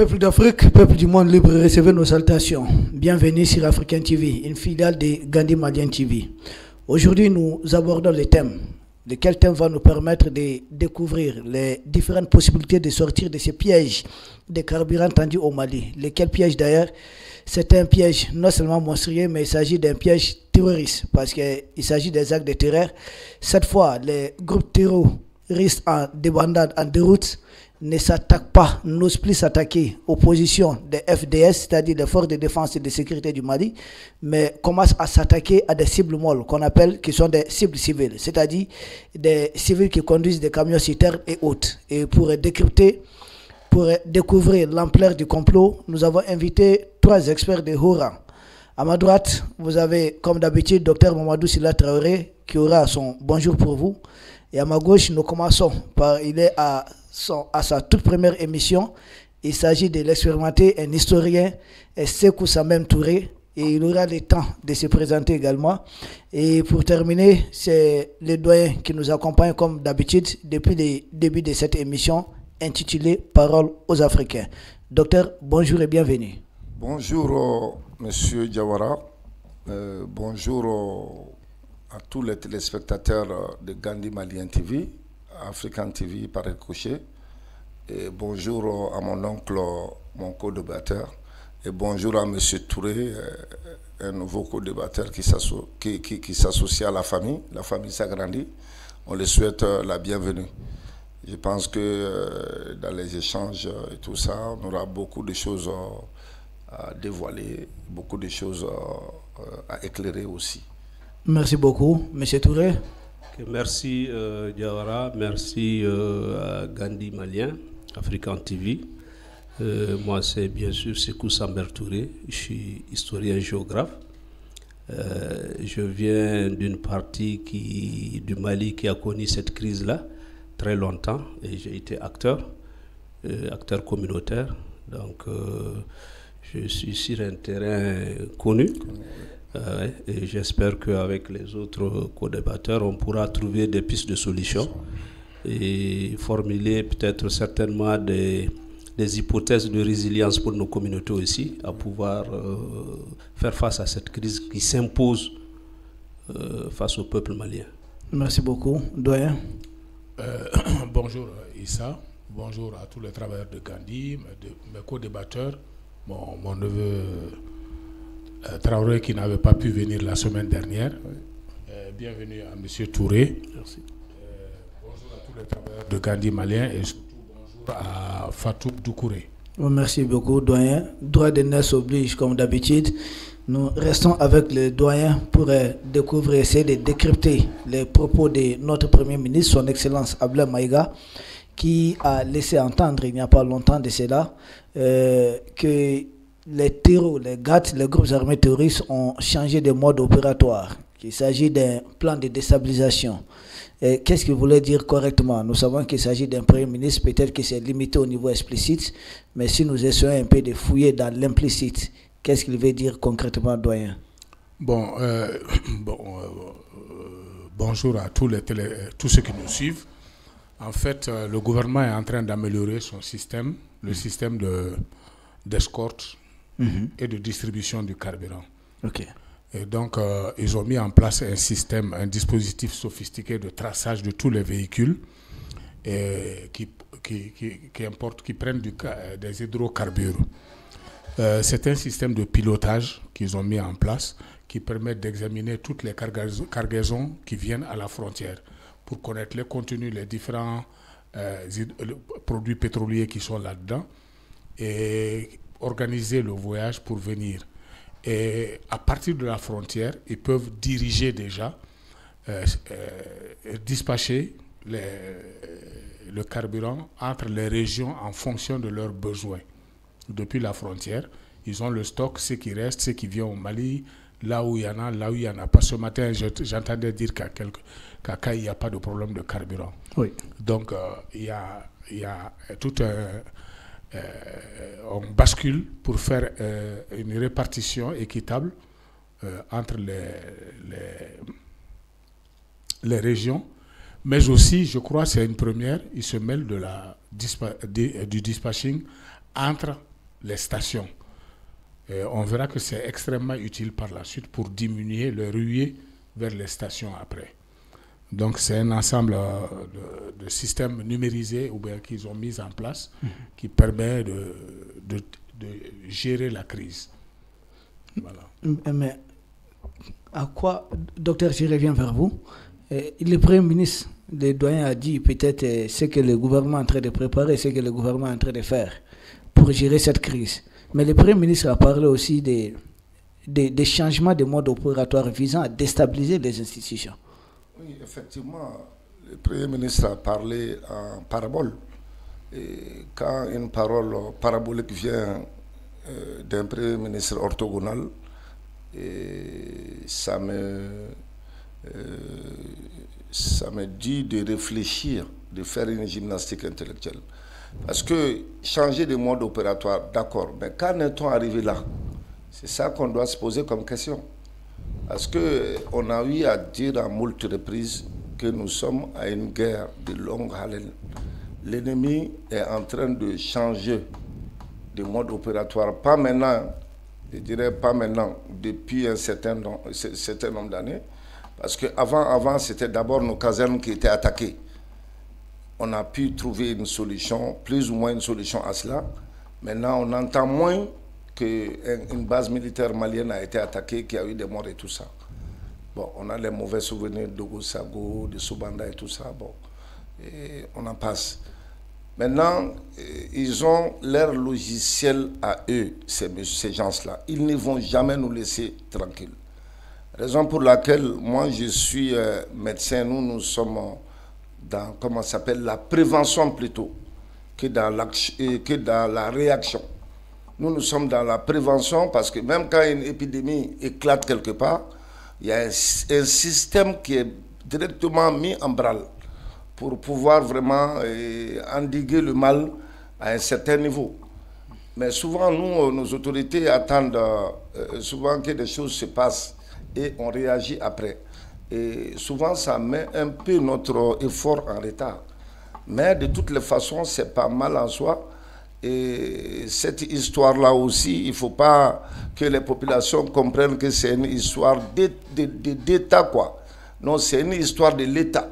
Peuple d'Afrique, peuple du monde libre, recevez nos salutations. Bienvenue sur African TV, une filiale de Gandhi Malian TV. Aujourd'hui, nous abordons les thèmes. Quel thème va nous permettre de découvrir les différentes possibilités de sortir de ces pièges de carburant tendus au Mali. Lesquels pièges d'ailleurs, c'est un piège non seulement monstrueux, mais il s'agit d'un piège terroriste, parce qu'il s'agit des actes de terreur. Cette fois, les groupes terroristes en débandade, en déroute, ne s'attaquent pas, n'osent plus s'attaquer aux positions des FDS, c'est-à-dire les forces de défense et de sécurité du Mali, mais commencent à s'attaquer à des cibles molles qu'on appelle, qui sont des cibles civiles, c'est-à-dire des civils qui conduisent des camions citernes et autres. Et pour décrypter, pour découvrir l'ampleur du complot, nous avons invité 3 experts de haut rang. À ma droite, vous avez, comme d'habitude, Dr Mamadou Sylla Traoré, qui aura son bonjour pour vous. Et à ma gauche, nous commençons par, il est à sa toute première émission. Il s'agit de l'expérimenté, un historien, Sékou Samem Touré, et il aura le temps de se présenter également. Et pour terminer, c'est le doyen qui nous accompagne comme d'habitude depuis le début de cette émission intitulée Parole aux Africains. Docteur, bonjour et bienvenue. Bonjour, Monsieur Diawara. Bonjour à tous les téléspectateurs de Gandhi Malian TV, African TV par ricochet. Et bonjour à mon oncle, mon co-débatteur. Et bonjour à M. Touré, un nouveau co-débatteur qui s'associe à la famille. La famille s'agrandit. On les souhaite la bienvenue. Je pense que dans les échanges et tout ça, on aura beaucoup de choses à dévoiler, beaucoup de choses à éclairer aussi. Merci beaucoup, M. Touré. Merci Diawara, merci à Gandhi Malien, African TV. Moi, c'est bien sûr Sékou Samem Touré, je suis historien géographe. Je viens d'une partie du Mali qui a connu cette crise-là très longtemps et j'ai été acteur communautaire. Donc, je suis sur un terrain connu. Et j'espère qu'avec les autres co-débatteurs, on pourra trouver des pistes de solutions et formuler peut-être certainement des hypothèses de résilience pour nos communautés aussi, à pouvoir faire face à cette crise qui s'impose face au peuple malien. Merci beaucoup. Doyen. Bonjour Issa, bonjour à tous les travailleurs de Gandhi, mes co-débatteurs, mon neveu Traoré qui n'avait pas pu venir la semaine dernière. Bienvenue à M. Touré. Merci. Bonjour à tous les travailleurs de Gandhi Malien et surtout bonjour à Fatou Doucouré. Merci beaucoup, doyen. Droit de Ness oblige, comme d'habitude. Nous restons avec le doyen pour découvrir, essayer de décrypter les propos de notre Premier ministre, son Excellence Ablai Maïga, qui a laissé entendre il n'y a pas longtemps de cela que les GAT, les groupes armés terroristes, ont changé de mode opératoire. Il s'agit d'un plan de déstabilisation. Qu'est-ce qu'il voulait dire correctement? Nous savons qu'il s'agit d'un Premier ministre, peut-être que c'est limité au niveau explicite, mais si nous essayons un peu de fouiller dans l'implicite, qu'est-ce qu'il veut dire concrètement, doyen? Bonjour à tous ceux qui nous suivent. En fait, le gouvernement est en train d'améliorer son système, le système d'escorte et de distribution du carburant. Okay. Et donc, ils ont mis en place un dispositif sophistiqué de traçage de tous les véhicules qui prennent des hydrocarbures. C'est un système de pilotage qu'ils ont mis en place qui permet d'examiner toutes les cargaisons qui viennent à la frontière pour connaître les contenus, les différents produits pétroliers qui sont là-dedans et organiser le voyage pour venir. Et à partir de la frontière, ils peuvent diriger déjà, dispatcher le carburant entre les régions en fonction de leurs besoins. Depuis la frontière, ils ont le stock, ce qui reste, ce qui vient au Mali, là où il y en a, là où il n'y en a pas. Ce matin, j'entendais dire qu'à Kaka, il n'y a pas de problème de carburant. Oui. Donc, il y a tout on bascule pour faire une répartition équitable entre les régions, mais aussi, je crois, c'est une première, ils se mêlent du dispatching entre les stations. On verra que c'est extrêmement utile par la suite pour diminuer le ruée vers les stations après. Donc c'est un ensemble de systèmes numérisés ou bien qu'ils ont mis en place qui permet de gérer la crise. Voilà. Mais à quoi, docteur, je reviens vers vous. Le Premier ministre, le doyen, a dit peut-être ce que le gouvernement est en train de préparer, ce que le gouvernement est en train de faire pour gérer cette crise. Mais le Premier ministre a parlé aussi des changements de mode opératoire visant à déstabiliser les institutions. Oui, effectivement, le Premier ministre a parlé en parabole. Et quand une parole parabolique vient d'un Premier ministre orthogonal, ça me dit de réfléchir, de faire une gymnastique intellectuelle. Parce que changer de mode opératoire, d'accord, mais quand est-on arrivé là? C'est ça qu'on doit se poser comme question. Parce qu'on a eu à dire à moult reprises que nous sommes à une guerre de longue haleine. L'ennemi est en train de changer de mode opératoire, pas maintenant, je dirais pas maintenant, depuis un certain nombre d'années, parce qu'avant, c'était d'abord nos casernes qui étaient attaquées. On a pu trouver une solution, plus ou moins une solution à cela. Maintenant, on entend moins qu'une base militaire malienne a été attaquée, qu'il y a eu des morts et tout ça. Bon, on a les mauvais souvenirs de Gosago, de Soubanda et tout ça. Bon, et on en passe. Maintenant, ils ont leur logiciel à eux, ces gens-là. Ils ne vont jamais nous laisser tranquilles. Raison pour laquelle, moi, je suis médecin, nous sommes dans, comment ça s'appelle, la prévention plutôt, que dans la réaction. Nous sommes dans la prévention parce que même quand une épidémie éclate quelque part, il y a un système qui est directement mis en branle pour pouvoir vraiment endiguer le mal à un certain niveau. Mais souvent, nous, nos autorités attendent souvent que des choses se passent et on réagit après. Et souvent, ça met un peu notre effort en retard. Mais de toutes les façons, c'est pas mal en soi. Et cette histoire-là aussi, il ne faut pas que les populations comprennent que c'est une histoire d'État, quoi. Non, c'est une histoire de l'État.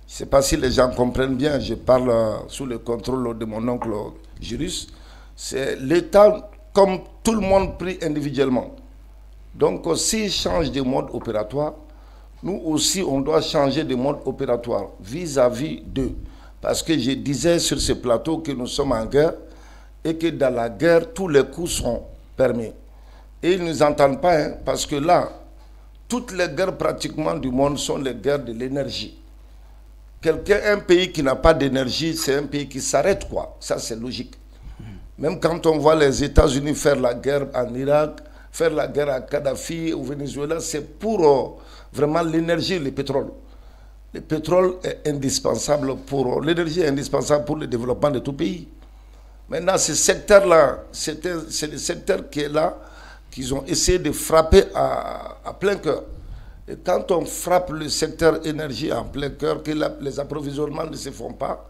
Je ne sais pas si les gens comprennent bien, je parle sous le contrôle de mon oncle juriste. C'est l'État comme tout le monde pris individuellement. Donc, s'ils changent de mode opératoire, nous aussi, on doit changer de mode opératoire vis-à-vis d'eux. Parce que je disais sur ce plateau que nous sommes en guerre et que dans la guerre, tous les coups sont permis. Et ils ne nous entendent pas, hein, parce que là, toutes les guerres pratiquement du monde sont les guerres de l'énergie. Un pays qui n'a pas d'énergie, c'est un pays qui s'arrête, quoi. Ça, c'est logique. Même quand on voit les États-Unis faire la guerre en Irak, faire la guerre à Kadhafi, au Venezuela, c'est pour vraiment l'énergie, le pétrole. Le pétrole est indispensable l'énergie est indispensable pour le développement de tout pays. Maintenant, ce secteur-là, c'est le secteur qui est là, qu'ils ont essayé de frapper à plein cœur. Et quand on frappe le secteur énergie en plein cœur, que les approvisionnements ne se font pas,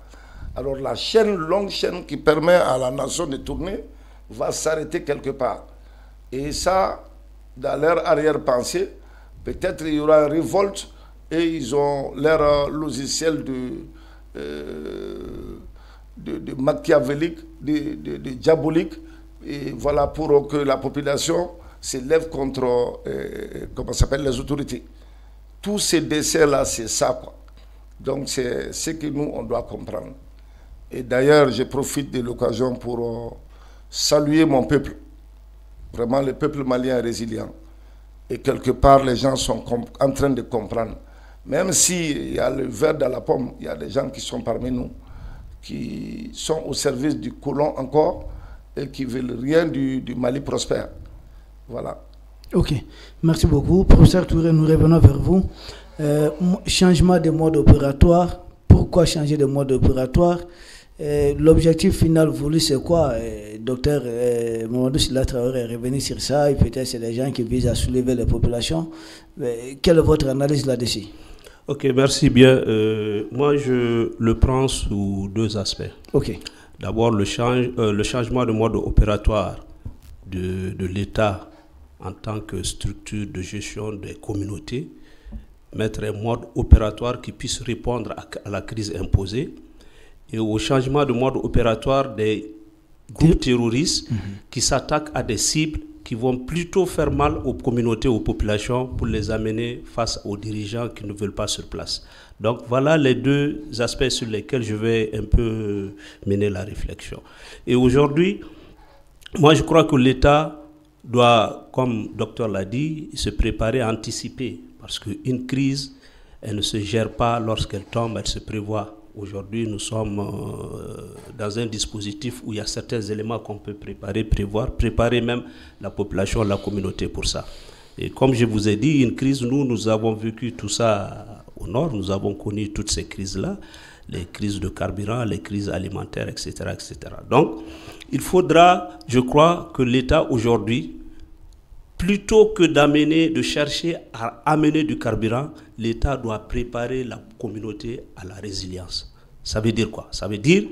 alors la longue chaîne qui permet à la nation de tourner va s'arrêter quelque part. Et ça, dans leur arrière-pensée, peut-être il y aura une révolte et ils ont leur logiciel de machiavélique, de diabolique, et voilà, pour que la population s'élève contre comment s'appelle, les autorités. Tous ces décès-là, c'est ça, quoi. Donc c'est ce que nous, on doit comprendre. Et d'ailleurs, je profite de l'occasion pour saluer mon peuple. Vraiment, le peuple malien est résilient. Et quelque part, les gens sont en train de comprendre. Même s'il y a le verre dans la pomme, il y a des gens qui sont parmi nous, qui sont au service du colon encore et qui ne veulent rien du Mali prospère. Voilà. Ok, merci beaucoup. Professeur Touré, nous revenons vers vous. Changement de mode opératoire. Pourquoi changer de mode opératoire? L'objectif final voulu, c'est quoi? Docteur Mamadou Sylla Traoré est revenu sur ça, et peut-être c'est des gens qui visent à soulever les populations. Quelle est votre analyse là-dessus? Ok, merci bien. Moi, je le prends sous deux aspects. Ok. D'abord, le changement de mode opératoire de l'État en tant que structure de gestion des communautés, mettre un mode opératoire qui puisse répondre à la crise imposée, et au changement de mode opératoire des groupes terroristes qui s'attaquent à des cibles qui vont plutôt faire mal aux communautés, aux populations, pour les amener face aux dirigeants qui ne veulent pas sur place. Donc voilà les deux aspects sur lesquels je vais un peu mener la réflexion. Et aujourd'hui, moi je crois que l'État doit, comme le docteur l'a dit, se préparer à anticiper. Parce qu'une crise, elle ne se gère pas lorsqu'elle tombe, elle se prévoit. Aujourd'hui, nous sommes dans un dispositif où il y a certains éléments qu'on peut préparer même la population, la communauté pour ça. Et comme je vous ai dit, une crise, nous avons vécu tout ça au nord, nous avons connu toutes ces crises-là, les crises de carburant, les crises alimentaires, etc., etc. Donc, il faudra, je crois, que l'État aujourd'hui, plutôt que de chercher à amener du carburant, l'État doit préparer la communauté à la résilience. Ça veut dire quoi? Ça veut dire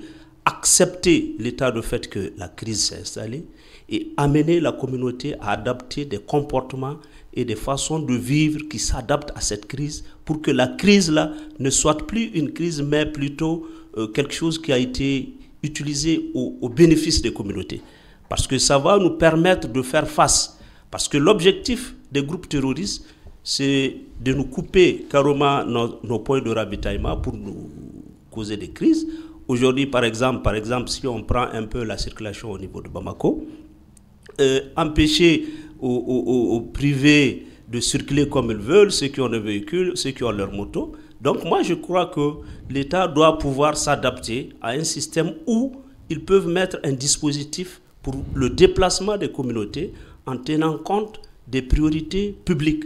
accepter l'état de fait que la crise s'est installée et amener la communauté à adapter des comportements et des façons de vivre qui s'adaptent à cette crise pour que la crise-là ne soit plus une crise, mais plutôt quelque chose qui a été utilisé au bénéfice des communautés. Parce que ça va nous permettre de faire face. Parce que l'objectif des groupes terroristes, c'est de nous couper carrément nos points de ravitaillement pour nous causer des crises. Aujourd'hui, par exemple, si on prend un peu la circulation au niveau de Bamako, empêcher aux privés de circuler comme ils veulent, ceux qui ont des véhicules, ceux qui ont leurs motos. Donc moi, je crois que l'État doit pouvoir s'adapter à un système où ils peuvent mettre un dispositif pour le déplacement des communautés en tenant compte des priorités publiques.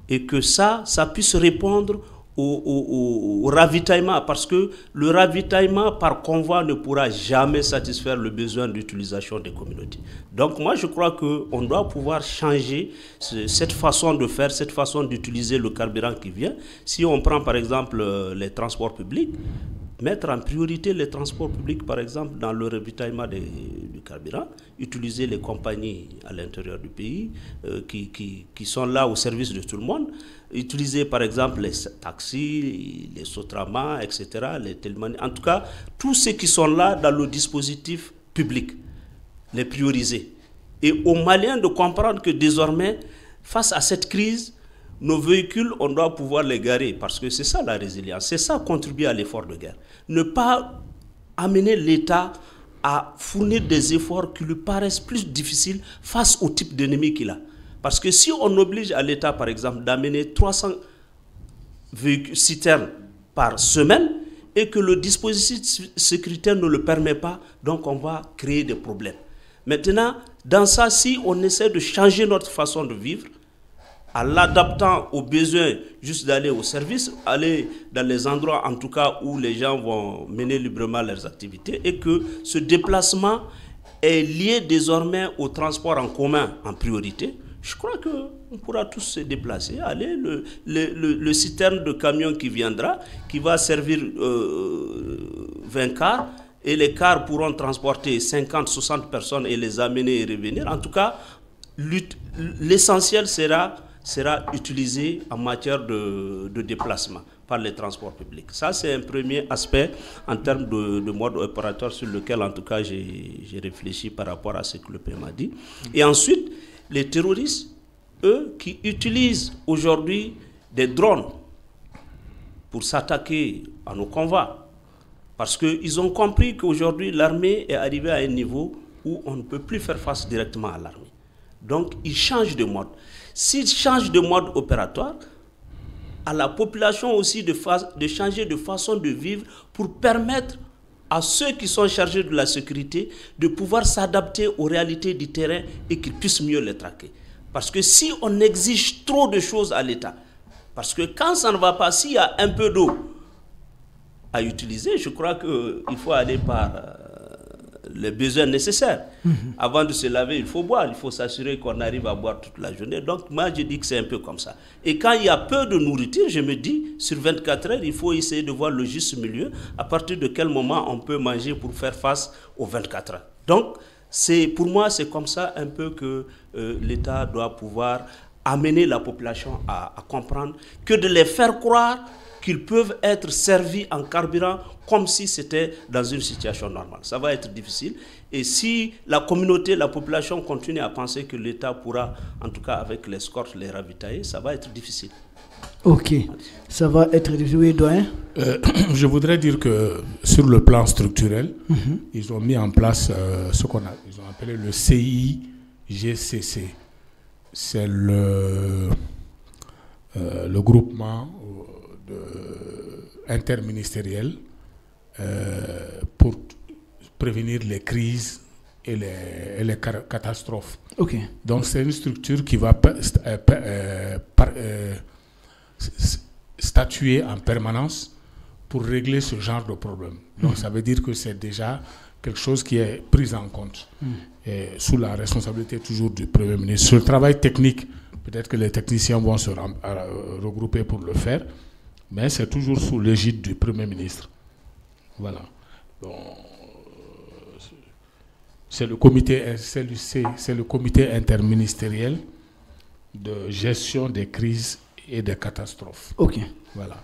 Et que ça puisse répondre au ravitaillement, parce que le ravitaillement par convoi ne pourra jamais satisfaire le besoin d'utilisation des communautés. Donc moi je crois qu'on doit pouvoir changer cette façon de faire, cette façon d'utiliser le carburant qui vient. Si on prend par exemple les transports publics, mettre en priorité les transports publics, par exemple, dans le ravitaillement du carburant, utiliser les compagnies à l'intérieur du pays qui sont là au service de tout le monde, utiliser par exemple les taxis, les Sotrama, etc., les Telmani, en tout cas, tous ceux qui sont là dans le dispositif public, les prioriser. Et aux Maliens de comprendre que désormais, face à cette crise, nos véhicules, on doit pouvoir les garer, parce que c'est ça la résilience, c'est ça contribuer à l'effort de guerre. Ne pas amener l'État à fournir des efforts qui lui paraissent plus difficiles face au type d'ennemi qu'il a. Parce que si on oblige à l'État, par exemple, d'amener 300 citernes par semaine et que le dispositif sécuritaire ne le permet pas, donc on va créer des problèmes. Maintenant, dans ça, si on essaie de changer notre façon de vivre, en l'adaptant aux besoins juste d'aller au service, aller dans les endroits en tout cas où les gens vont mener librement leurs activités et que ce déplacement est lié désormais au transport en commun en priorité, je crois qu'on pourra tous se déplacer, aller, le citerne de camion qui viendra, qui va servir 20 cars, et les cars pourront transporter 50, 60 personnes et les amener et revenir. En tout cas, l'essentiel sera utilisé en matière de déplacement par les transports publics. Ça, c'est un premier aspect en termes de mode opératoire sur lequel, en tout cas, j'ai réfléchi par rapport à ce que le PM a dit. Et ensuite, les terroristes, eux, qui utilisent aujourd'hui des drones pour s'attaquer à nos convois. Parce qu'ils ont compris qu'aujourd'hui, l'armée est arrivée à un niveau où on ne peut plus faire face directement à l'armée. Donc, ils changent de mode. S'ils changent de mode opératoire, à la population aussi de changer de façon de vivre pour permettre à ceux qui sont chargés de la sécurité de pouvoir s'adapter aux réalités du terrain et qu'ils puissent mieux les traquer. Parce que si on exige trop de choses à l'État, parce que quand ça ne va pas, s'il y a un peu d'eau à utiliser, je crois qu'il faut aller par les besoins nécessaires. Avant de se laver, il faut boire. Il faut s'assurer qu'on arrive à boire toute la journée. Donc, moi, je dis que c'est un peu comme ça. Et quand il y a peu de nourriture, je me dis, sur 24 heures, il faut essayer de voir le juste milieu. À partir de quel moment on peut manger pour faire face aux 24 heures. Donc, pour moi, c'est comme ça un peu que l'État doit pouvoir amener la population à comprendre que de les faire croire qu'ils peuvent être servis en carburant comme si c'était dans une situation normale. Ça va être difficile. Et si la communauté, la population continue à penser que l'État pourra, en tout cas avec l'escorte, les ravitailler, ça va être difficile. Ok, ça va être difficile, doyen. Je voudrais dire que sur le plan structurel, ils ont mis en place ce ils ont appelé le CIGCC. C'est le groupement interministériel pour prévenir les crises et les catastrophes. Ok. Donc c'est une structure qui va statuer en permanence pour régler ce genre de problème. Donc ça veut dire que c'est déjà quelque chose qui est pris en compte sous la responsabilité toujours du Premier ministre. Sur le travail technique, peut-être que les techniciens vont se regrouper pour le faire, mais c'est toujours sous l'égide du Premier ministre. Voilà. Bon, c'est le comité interministériel de gestion des crises et des catastrophes. Ok. Voilà.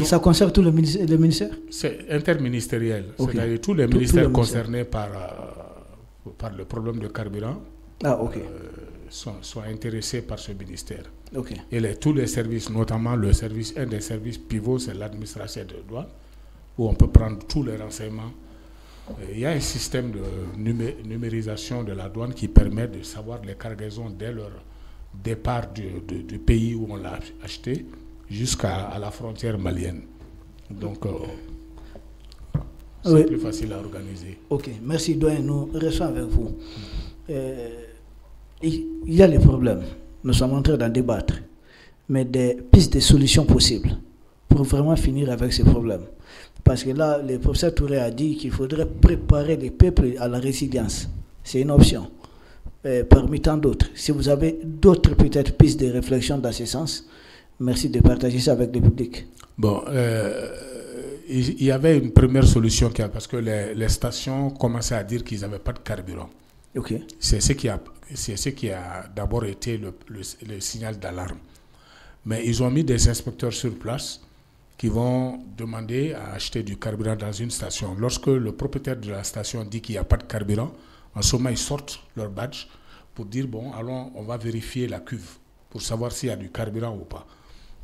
Ça concerne tous les ministères? C'est interministériel. Okay. C'est-à-dire tous les ministères concernés par le problème de carburant sont intéressés par ce ministère. Okay. Et tous les services, notamment un des services pivots, c'est l'administration de douane, où on peut prendre tous les renseignements. Il y a un système de numérisation de la douane qui permet de savoir les cargaisons dès leur départ du pays où on l'a acheté jusqu'à la frontière malienne. Donc, c'est plus facile à organiser. Ok, merci Doyen, nous restons avec vous. Il y a les problèmes, nous sommes en train d'en débattre, mais des pistes de solutions possibles pour vraiment finir avec ces problèmes. Parce que là, le professeur Touré a dit qu'il faudrait préparer les peuples à la résilience. C'est une option, parmi tant d'autres. Si vous avez d'autres peut-être pistes de réflexion dans ce sens, merci de partager ça avec le public. Bon, il y avait une première solution, parce que les stations commençaient à dire qu'ils n'avaient pas de carburant. Okay. C'est ce qui a d'abord été le signal d'alarme. Mais ils ont mis des inspecteurs sur place qui vont demander à acheter du carburant dans une station. Lorsque le propriétaire de la station dit qu'il n'y a pas de carburant, en ce moment, ils sortent leur badge pour dire, bon, allons, on va vérifier la cuve pour savoir s'il y a du carburant ou pas.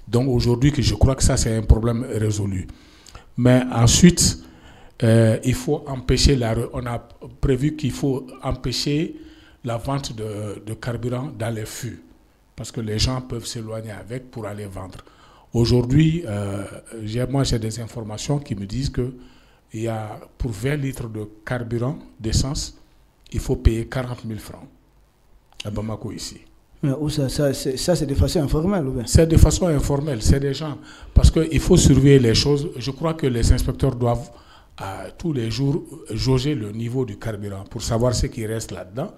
Donc aujourd'hui, je crois que ça, c'est un problème résolu. Mais ensuite, il faut empêcher on a prévu qu'il faut empêcher la vente de carburant dans les fûts, parce que les gens peuvent s'éloigner avec pour aller vendre. Aujourd'hui, moi j'ai des informations qui me disent que pour 20 litres de carburant, d'essence, il faut payer 40 000 francs à Bamako ici. Mais ça c'est de façon informelle ou bien? C'est de façon informelle, c'est des gens. Parce qu'il faut surveiller les choses. Je crois que les inspecteurs doivent tous les jours jauger le niveau du carburant pour savoir ce qui reste là-dedans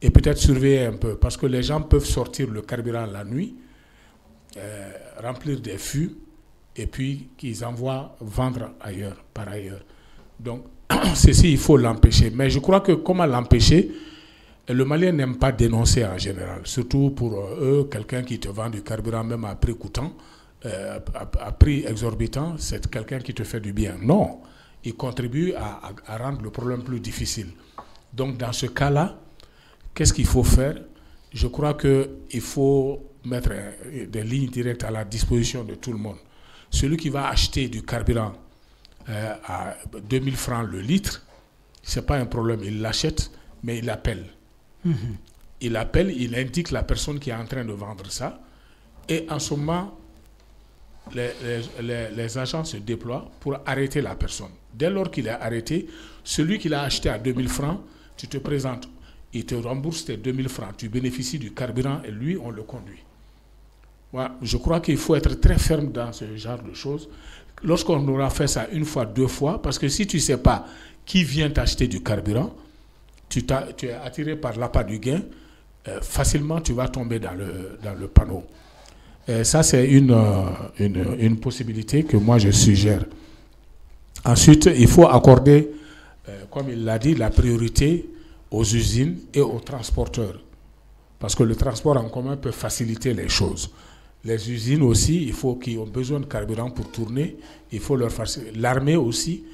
et peut-être surveiller un peu. Parce que les gens peuvent sortir le carburant la nuit, remplir des fûts et puis qu'ils envoient vendre par ailleurs. Donc, ceci, il faut l'empêcher. Mais je crois que comment l'empêcher? Le Malien n'aime pas dénoncer en général, surtout pour eux, quelqu'un qui te vend du carburant même à prix coûtant, à prix exorbitant, c'est quelqu'un qui te fait du bien. Non, il contribue à rendre le problème plus difficile. Donc dans ce cas-là, qu'est-ce qu'il faut faire? Je crois qu'il faut mettre des lignes directes à la disposition de tout le monde. Celui qui va acheter du carburant à 2000 francs le litre, ce n'est pas un problème, il l'achète, mais il appelle. Il appelle, il indique la personne qui est en train de vendre ça, et en ce moment, les agents se déploient pour arrêter la personne. Dès lors qu'il est arrêté, celui qui l'a acheté à 2000 francs, tu te présentes, il te rembourse tes 2000 francs, tu bénéficies du carburant et lui, on le conduit. Je crois qu'il faut être très ferme dans ce genre de choses. Lorsqu'on aura fait ça une fois, 2 fois, parce que si tu ne sais pas qui vient t'acheter du carburant, tu es attiré par l'appât du gain, facilement tu vas tomber dans le panneau. Et ça, c'est une possibilité que moi je suggère. Ensuite, il faut accorder, comme il l'a dit, la priorité aux usines et aux transporteurs. Parce que le transport en commun peut faciliter les choses. Les usines aussi, qui ont besoin de carburant pour tourner, il faut leur faciliter. L'armée aussi,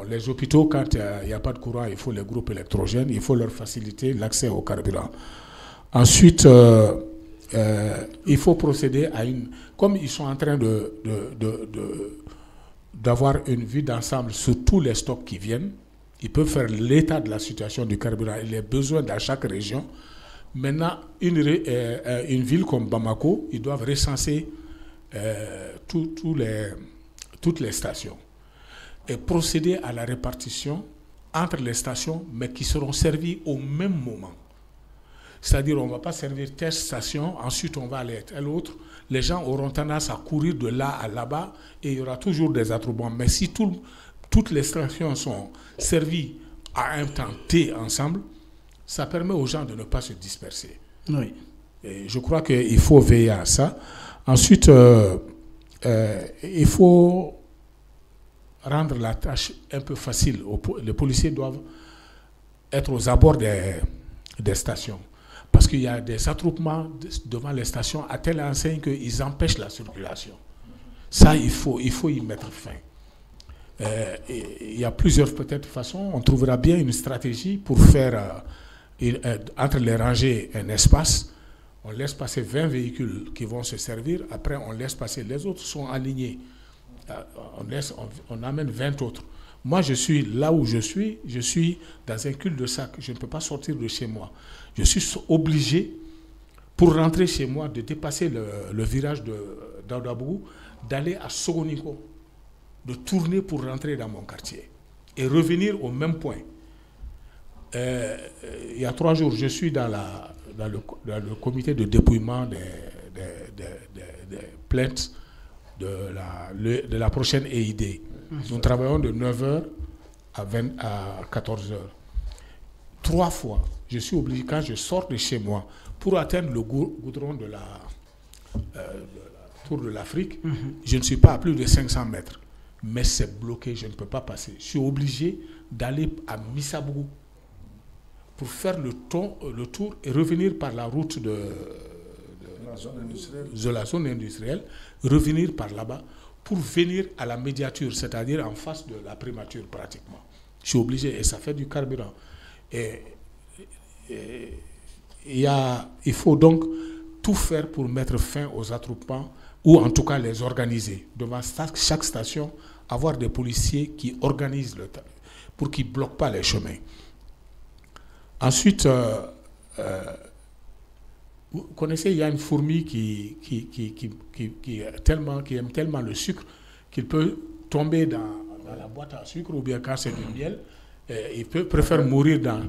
les hôpitaux, quand il n'y a pas de courant, il faut les groupes électrogènes, il faut leur faciliter l'accès au carburant. Ensuite, il faut procéder à comme ils sont en train d'avoir une vue d'ensemble sur tous les stocks qui viennent, ils peuvent faire l'état de la situation du carburant et les besoins dans chaque région. Maintenant, une ville comme Bamako, ils doivent recenser toutes les stations et procéder à la répartition entre les stations, mais qui seront servies au même moment. C'est-à-dire, on ne va pas servir telle station, ensuite on va aller à telle autre. Les gens auront tendance à courir de là à là-bas et il y aura toujours des attroupements. Mais si toutes les stations sont servies à un temps T ensemble, ça permet aux gens de ne pas se disperser. Oui. Et je crois qu'il faut veiller à ça. Ensuite, il faut rendre la tâche un peu facile. Les policiers doivent être aux abords des stations. Parce qu'il y a des attroupements devant les stations à telle enseigne qu'ils empêchent la circulation. Ça, il faut y mettre fin. Il y a plusieurs peut-être façons. On trouvera bien une stratégie pour faire entre les rangées un espace. On laisse passer 20 véhicules qui vont se servir. Après, on laisse passer. Les autres sont alignés. On amène 20 autres. Moi, je suis là où je suis dans un cul-de-sac. Je ne peux pas sortir de chez moi. Je suis obligé, pour rentrer chez moi, de dépasser le virage de Daoudabougou, d'aller à Sogoniko, de tourner pour rentrer dans mon quartier et revenir au même point. Il y a 3 jours, je suis dans le comité de dépouillement des plaintes de la prochaine EID. Nous travaillons de 9h à 14h. 3 fois, je suis obligé, quand je sors de chez moi, pour atteindre le goudron de la Tour de l'Afrique, je ne suis pas à plus de 500 mètres. Mais c'est bloqué, je ne peux pas passer. Je suis obligé d'aller à Missabougou pour faire le tour et revenir par la route de la zone industrielle, revenir par là-bas pour venir à la médiature, c'est-à-dire en face de la primature pratiquement. Je suis obligé et ça fait du carburant. Il faut donc tout faire pour mettre fin aux attroupements ou en tout cas les organiser. Devant chaque station, avoir des policiers qui organisent le temps pour qu'ils ne bloquent pas les chemins. Ensuite, vous connaissez, il y a une fourmi qui aime tellement le sucre qu'il peut tomber dans la boîte à sucre ou bien quand c'est du miel, il préfère mourir dans...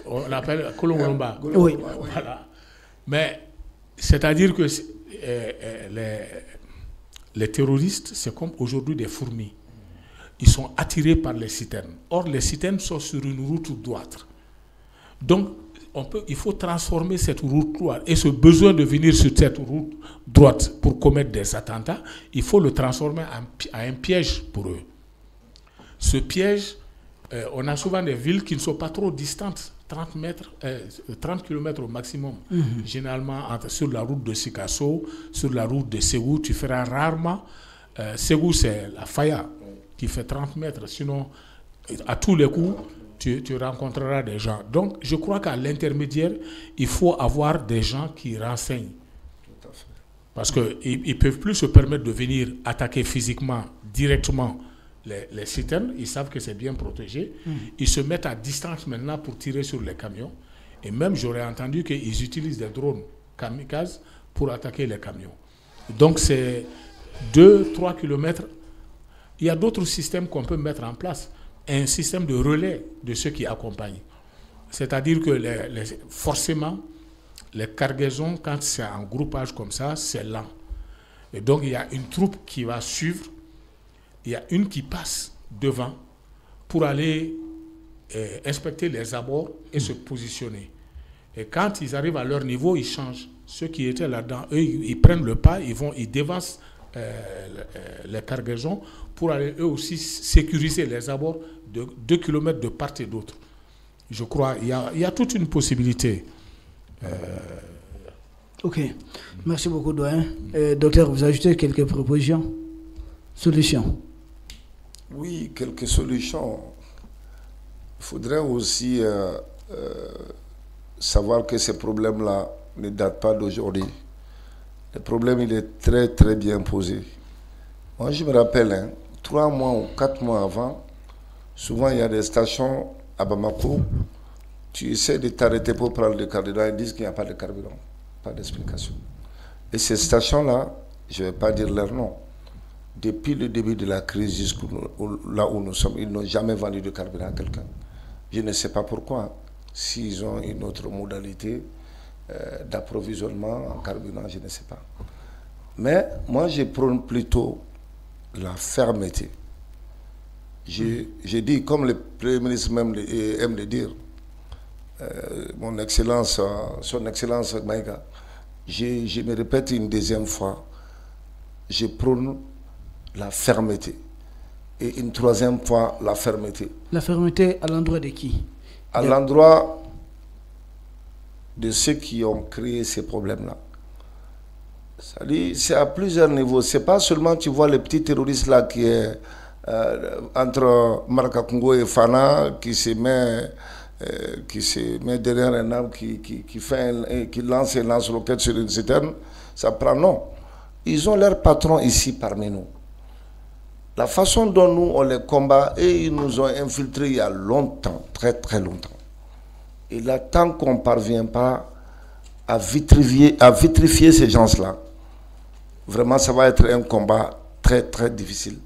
on l'appelle Kolongolomba. Oui. Voilà. Mais c'est-à-dire que les terroristes, c'est comme aujourd'hui des fourmis. Ils sont attirés par les citernes. Or, les citernes sont sur une route droite. Donc, il faut transformer cette route droite. Et ce besoin de venir sur cette route droite pour commettre des attentats, il faut le transformer en un piège pour eux. Ce piège, on a souvent des villes qui ne sont pas trop distantes, 30 km au maximum. Généralement, sur la route de Sikasso, sur la route de Ségou, tu feras rarement... Ségou, c'est la Faya qui fait 30 mètres. Sinon, à tous les coups, tu rencontreras des gens. Donc, je crois qu'à l'intermédiaire, il faut avoir des gens qui renseignent. Tout à fait. Parce qu'ils ne peuvent plus se permettre de venir attaquer physiquement, directement, les citernes. Ils savent que c'est bien protégé. Ils se mettent à distance maintenant pour tirer sur les camions. Et même, j'aurais entendu qu'ils utilisent des drones kamikazes pour attaquer les camions. Donc, c'est 2-3 kilomètres. Il y a d'autres systèmes qu'on peut mettre en place. Un système de relais de ceux qui accompagnent. C'est-à-dire que forcément, les cargaisons, quand c'est en groupage comme ça, c'est lent. Et donc, il y a une troupe qui va suivre, il y a une qui passe devant pour aller inspecter les abords et se positionner. Et quand ils arrivent à leur niveau, ils changent. Ceux qui étaient là-dedans, eux, ils prennent le pas, ils dévancent les cargaisons pour aller eux aussi sécuriser les abords de 2 km de part et d'autre. Je crois qu'il y a toute une possibilité. Ok, merci beaucoup, doyen. Docteur, vous ajoutez quelques propositions, solutions? Oui, quelques solutions. Il faudrait aussi savoir que ces problèmes-là ne datent pas d'aujourd'hui. Le problème, il est très, très bien posé. Moi, je me rappelle, 3 mois ou 4 mois avant, souvent, il y a des stations à Bamako. Tu essaies de t'arrêter pour prendre le carburant, ils disent qu'il n'y a pas de carburant, pas d'explication. Et ces stations-là, je ne vais pas dire leur nom, depuis le début de la crise jusqu'à là où nous sommes, ils n'ont jamais vendu de carburant à quelqu'un. Je ne sais pas pourquoi. S'ils ont une autre modalité d'approvisionnement en carburant, je ne sais pas. Mais moi, je prône plutôt la fermeté. J'ai dit, comme le Premier ministre même aime le dire, mon Excellence, son Excellence Maïga, je me répète une deuxième fois, je prône la fermeté. Et une troisième fois, la fermeté. La fermeté à l'endroit de qui? À l'endroit de ceux qui ont créé ces problèmes-là. C'est à plusieurs niveaux. C'est pas seulement, tu vois, le petit terroriste là qui est entre Marca Congo et Fana, qui se met derrière un arbre, qui lance un lance-roquette sur une citerne. Ça prend non. Ils ont leur patron ici parmi nous. La façon dont nous on les combat, et ils nous ont infiltrés il y a longtemps, très très longtemps. Et là, tant qu'on ne parvient pas à vitrifier ces gens-là, vraiment ça va être un combat très très difficile.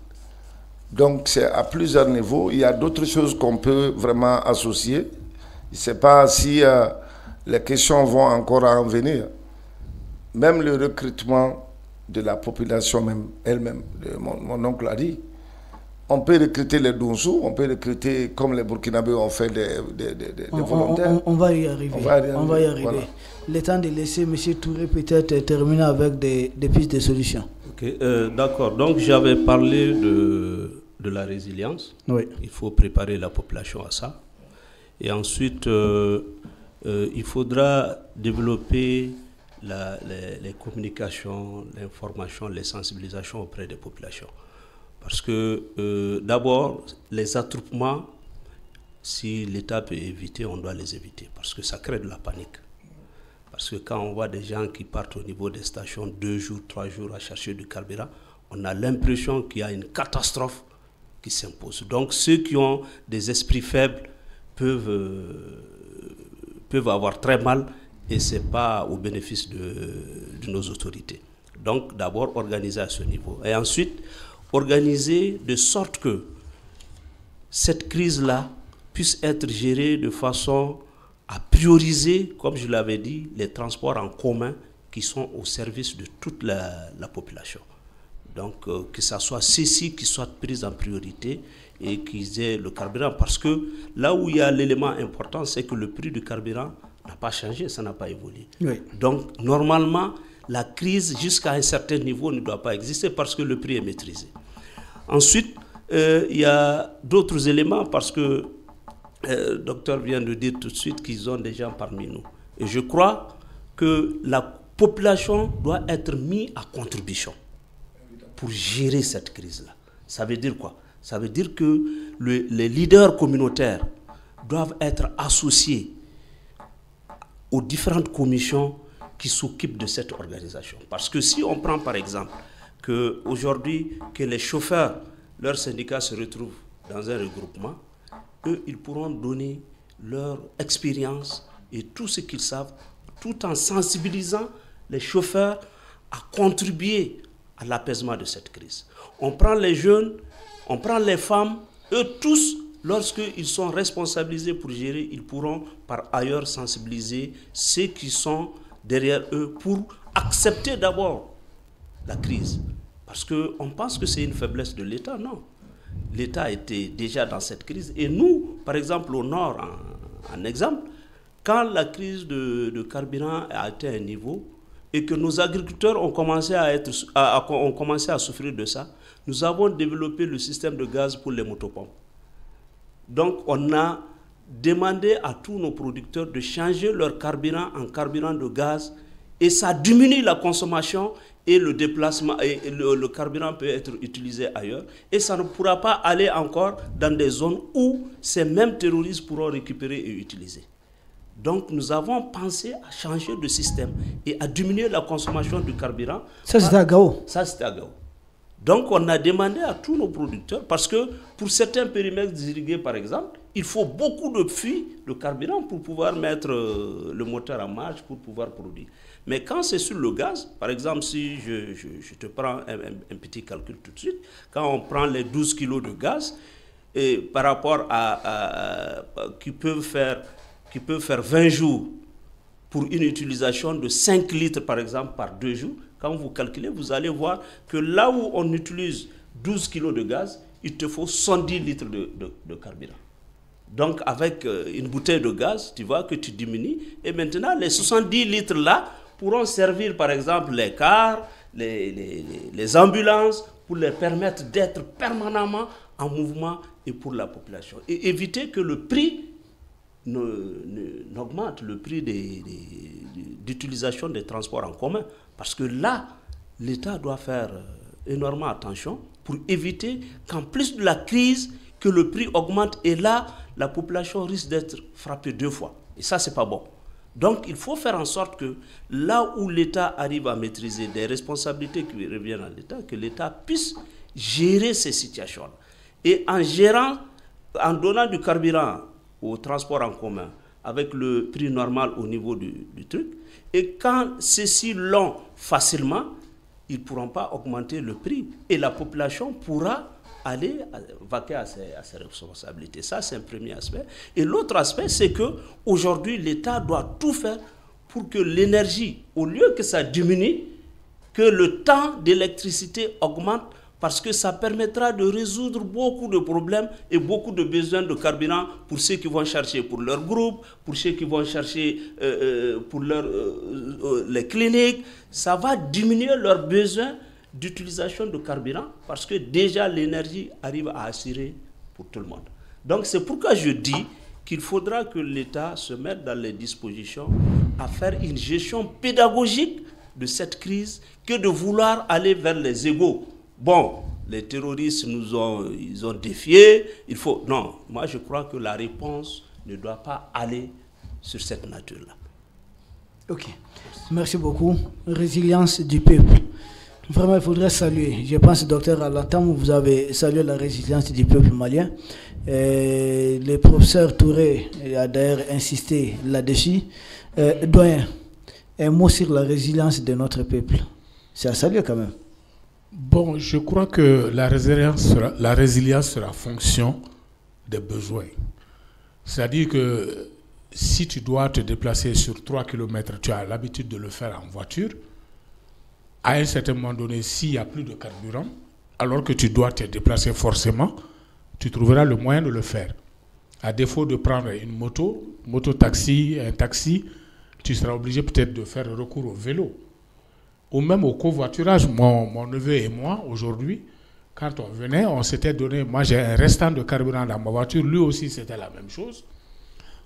Donc c'est à plusieurs niveaux. Il y a d'autres choses qu'on peut vraiment associer. Je ne sais pas si les questions vont encore en venir. Même le recrutement de la population même, elle-même, mon oncle a dit, on peut recruter les Donsous, on peut recruter comme les Burkinabés ont fait des volontaires. On va y arriver. On va y arriver. Voilà. Le temps de laisser M. Touré peut-être terminer avec des pistes de solutions. Okay, d'accord. Donc j'avais parlé de la résilience. Oui. Il faut préparer la population à ça. Et ensuite, il faudra développer les communications, l'information, les sensibilisations auprès des populations. Parce que d'abord, les attroupements, si l'État peut éviter, on doit les éviter. Parce que ça crée de la panique. Parce que quand on voit des gens qui partent au niveau des stations 2 jours, 3 jours à chercher du carburant, on a l'impression qu'il y a une catastrophe qui s'impose. Donc ceux qui ont des esprits faibles peuvent avoir très mal, et ce n'est pas au bénéfice de nos autorités. Donc d'abord organiser à ce niveau. Et ensuite, organiser de sorte que cette crise-là puisse être gérée de façon à prioriser, comme je l'avais dit, les transports en commun qui sont au service de toute la population. Donc que ce soit ceci qui soit prise en priorité et qu'ils aient le carburant. Parce que là où il y a l'élément important, c'est que le prix du carburant n'a pas changé, ça n'a pas évolué. Oui. Donc normalement, la crise jusqu'à un certain niveau ne doit pas exister parce que le prix est maîtrisé. Ensuite, il y a d'autres éléments parce que le docteur vient de dire tout de suite qu'ils ont des gens parmi nous. Et je crois que la population doit être mise à contribution pour gérer cette crise-là. Ça veut dire quoi? Ça veut dire que les leaders communautaires doivent être associés aux différentes commissions qui s'occupent de cette organisation. Parce que si on prend par exemple qu'aujourd'hui, que les chauffeurs, leurs syndicats se retrouvent dans un regroupement, eux, ils pourront donner leur expérience et tout ce qu'ils savent, tout en sensibilisant les chauffeurs à contribuer à l'apaisement de cette crise. On prend les jeunes, on prend les femmes, eux tous, lorsqu'ils sont responsabilisés pour gérer, ils pourront par ailleurs sensibiliser ceux qui sont derrière eux pour accepter d'abord la crise. Parce qu'on pense que c'est une faiblesse de l'État. Non. L'État était déjà dans cette crise. Et nous, par exemple, au Nord, en exemple, quand la crise de carburant a atteint un niveau et que nos agriculteurs ont commencé à souffrir de ça, nous avons développé le système de gaz pour les motopompes. Donc, on a demandé à tous nos producteurs de changer leur carburant en carburant de gaz et ça diminue la consommation et le déplacement, et le carburant peut être utilisé ailleurs et ça ne pourra pas aller encore dans des zones où ces mêmes terroristes pourront récupérer et utiliser. Donc nous avons pensé à changer de système et à diminuer la consommation du carburant. Ça c'était à Gao. Ça c'était à Gao. Donc on a demandé à tous nos producteurs, parce que pour certains périmètres irrigués par exemple, il faut beaucoup de puits de carburant pour pouvoir mettre le moteur en marche, pour pouvoir produire. Mais quand c'est sur le gaz, par exemple, si je te prends un petit calcul tout de suite, quand on prend les 12 kilos de gaz, et par rapport à qui peuvent faire 20 jours pour une utilisation de 5 litres par exemple par 2 jours, quand vous calculez, vous allez voir que là où on utilise 12 kilos de gaz, il te faut 110 litres de carburant. Donc avec une bouteille de gaz, tu vois que tu diminues. Et maintenant, les 70 litres là pourront servir par exemple les cars, les ambulances, pour les permettre d'être permanemment en mouvement et pour la population. Et éviter que le prix n'augmente, le prix d'utilisation des transports en commun. Parce que là, l'État doit faire énormément attention pour éviter qu'en plus de la crise, que le prix augmente et là, la population risque d'être frappée 2 fois. Et ça, c'est pas bon. Donc, il faut faire en sorte que là où l'État arrive à maîtriser des responsabilités qui reviennent à l'État, que l'État puisse gérer ces situations-là. Et en gérant, en donnant du carburant au transport en commun, avec le prix normal au niveau du truc, et quand ceux-ci l'ont facilement, ils ne pourront pas augmenter le prix. Et la population pourra aller vaquer à ses responsabilités. Ça, c'est un premier aspect. Et l'autre aspect, c'est qu'aujourd'hui, l'État doit tout faire pour que l'énergie, au lieu que ça diminue, que le temps d'électricité augmente, parce que ça permettra de résoudre beaucoup de problèmes et beaucoup de besoins de carburant pour ceux qui vont chercher pour leur groupe, pour ceux qui vont chercher pour les cliniques. Ça va diminuer leurs besoins d'utilisation de carburant parce que déjà l'énergie arrive à assurer pour tout le monde. Donc c'est pourquoi je dis qu'il faudra que l'État se mette dans les dispositions à faire une gestion pédagogique de cette crise que de vouloir aller vers les égaux. Bon, les terroristes ils ont défié, il faut... Non, moi je crois que la réponse ne doit pas aller sur cette nature-là. Ok, merci beaucoup. Résilience du peuple. Vraiment, il faudrait saluer. Je pense, docteur, à l'entame où vous avez salué la résilience du peuple malien. Le professeur Touré a d'ailleurs insisté là-dessus. Doyen, un mot sur la résilience de notre peuple. C'est à saluer quand même. Bon, je crois que la résilience sera fonction des besoins. C'est-à-dire que si tu dois te déplacer sur 3 km, tu as l'habitude de le faire en voiture. À un certain moment donné, s'il n'y a plus de carburant, alors que tu dois te déplacer forcément, tu trouveras le moyen de le faire. À défaut de prendre une moto-taxi, un taxi, tu seras obligé peut-être de faire recours au vélo. Ou même au covoiturage. Mon neveu et moi, aujourd'hui, quand on venait, on s'était donné... Moi, j'ai un restant de carburant dans ma voiture. Lui aussi, c'était la même chose.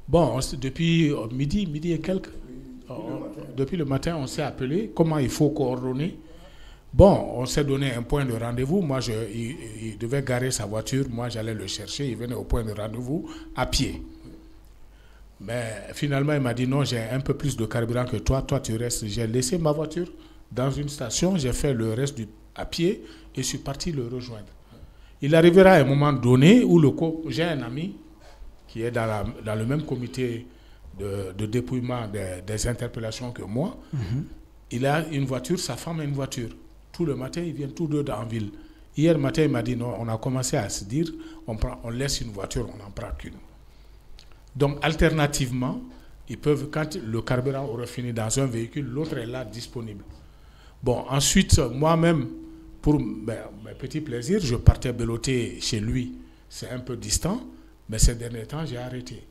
Bon, depuis midi et quelques... Depuis le matin, on s'est appelé. Comment il faut coordonner? Bon, on s'est donné un point de rendez-vous. Moi, il devait garer sa voiture. Moi, j'allais le chercher. Il venait au point de rendez-vous à pied. Mais finalement, il m'a dit non, j'ai un peu plus de carburant que toi. Toi, tu restes. J'ai laissé ma voiture dans une station. J'ai fait le reste à pied et je suis parti le rejoindre. Il arrivera à un moment donné où j'ai un ami qui est dans le même comité de dépouillement des interpellations que moi. Il a une voiture, sa femme a une voiture. Tout le matin, ils viennent tous deux en ville. Hier matin, il m'a dit non, on a commencé à se dire, on laisse une voiture, on n'en prend qu'une. Donc, alternativement, ils peuvent, quand le carburant aura fini dans un véhicule, l'autre est là disponible. Bon, ensuite, moi-même, pour mes petits plaisirs, je partais beloter chez lui. C'est un peu distant, mais ces derniers temps, j'ai arrêté.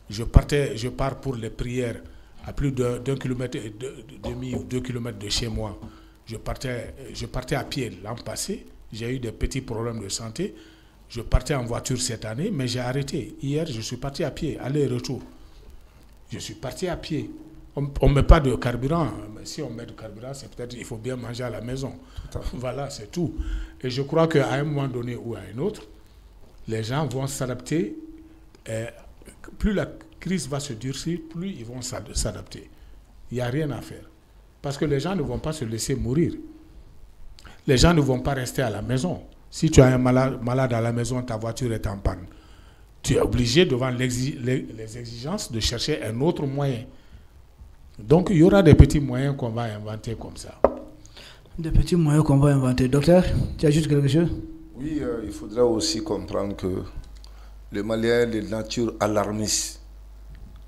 Je pars pour les prières à plus d'1 kilomètre et demi ou 2 kilomètres de chez moi. Je partais à pied l'an passé. J'ai eu des petits problèmes de santé. Je partais en voiture cette année, mais j'ai arrêté. Hier, je suis parti à pied, aller et retour. Je suis parti à pied. On ne met pas de carburant. Mais si on met du carburant, c'est peut-être qu'il faut bien manger à la maison. Voilà, c'est tout. Et je crois qu'à un moment donné ou à un autre, les gens vont s'adapter. Plus la crise va se durcir, plus ils vont s'adapter. Il n'y a rien à faire. Parce que les gens ne vont pas se laisser mourir. Les gens ne vont pas rester à la maison. Si tu as un malade à la maison, ta voiture est en panne, tu es obligé, devant les exigences, de chercher un autre moyen. Donc, il y aura des petits moyens qu'on va inventer comme ça. Des petits moyens qu'on va inventer. Docteur, tu ajoutes quelque chose? Oui, il faudrait aussi comprendre que le Malien est de nature alarmiste.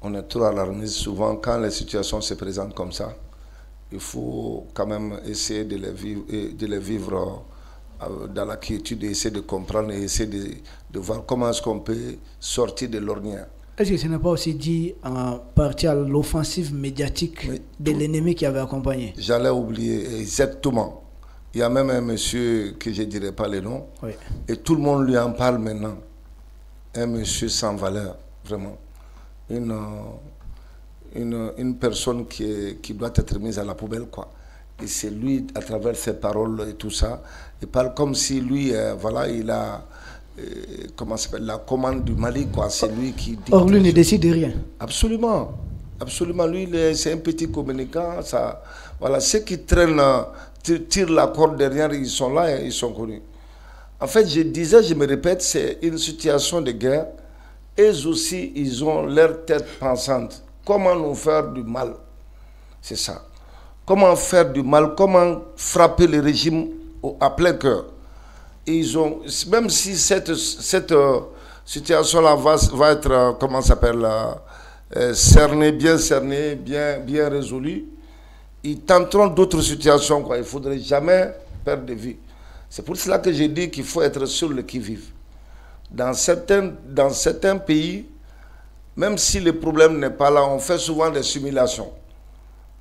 On est trop alarmiste. Souvent, quand les situations se présentent comme ça, il faut quand même essayer de les vivre dans la quiétude, et essayer de comprendre et essayer de voir comment est-ce qu'on peut sortir de l'ornière. Est-ce que ce n'est pas aussi dit en partie à l'offensive médiatique de l'ennemi qui avait accompagné? J'allais oublier exactement. Il y a même un monsieur que je ne dirai pas le nom, oui, et tout le monde lui en parle maintenant. Un monsieur sans valeur, vraiment. Une personne qui doit être mise à la poubelle, quoi. Et c'est lui, à travers ses paroles et tout ça, il parle comme si lui, voilà, il a, comment ça s'appelle, la commande du Mali, quoi. C'est lui qui dit. Or, lui ne décide de rien. Absolument. Absolument. Lui, c'est un petit communicant. Ça, voilà, ceux qui traînent, tirent la corde derrière, ils sont là et ils sont connus. En fait, je disais, je me répète, c'est une situation de guerre. Eux aussi, ils ont leur tête pensante. Comment nous faire du mal? C'est ça. Comment faire du mal? Comment frapper le régime à plein cœur? Ils ont, même si cette situation-là va être, comment ça s'appelle, cernée, bien résolue, ils tenteront d'autres situations, quoi. Il ne faudrait jamais perdre de vue. C'est pour cela que j'ai dit qu'il faut être sur le qui-vive. Dans certains pays, même si le problème n'est pas là, on fait souvent des simulations.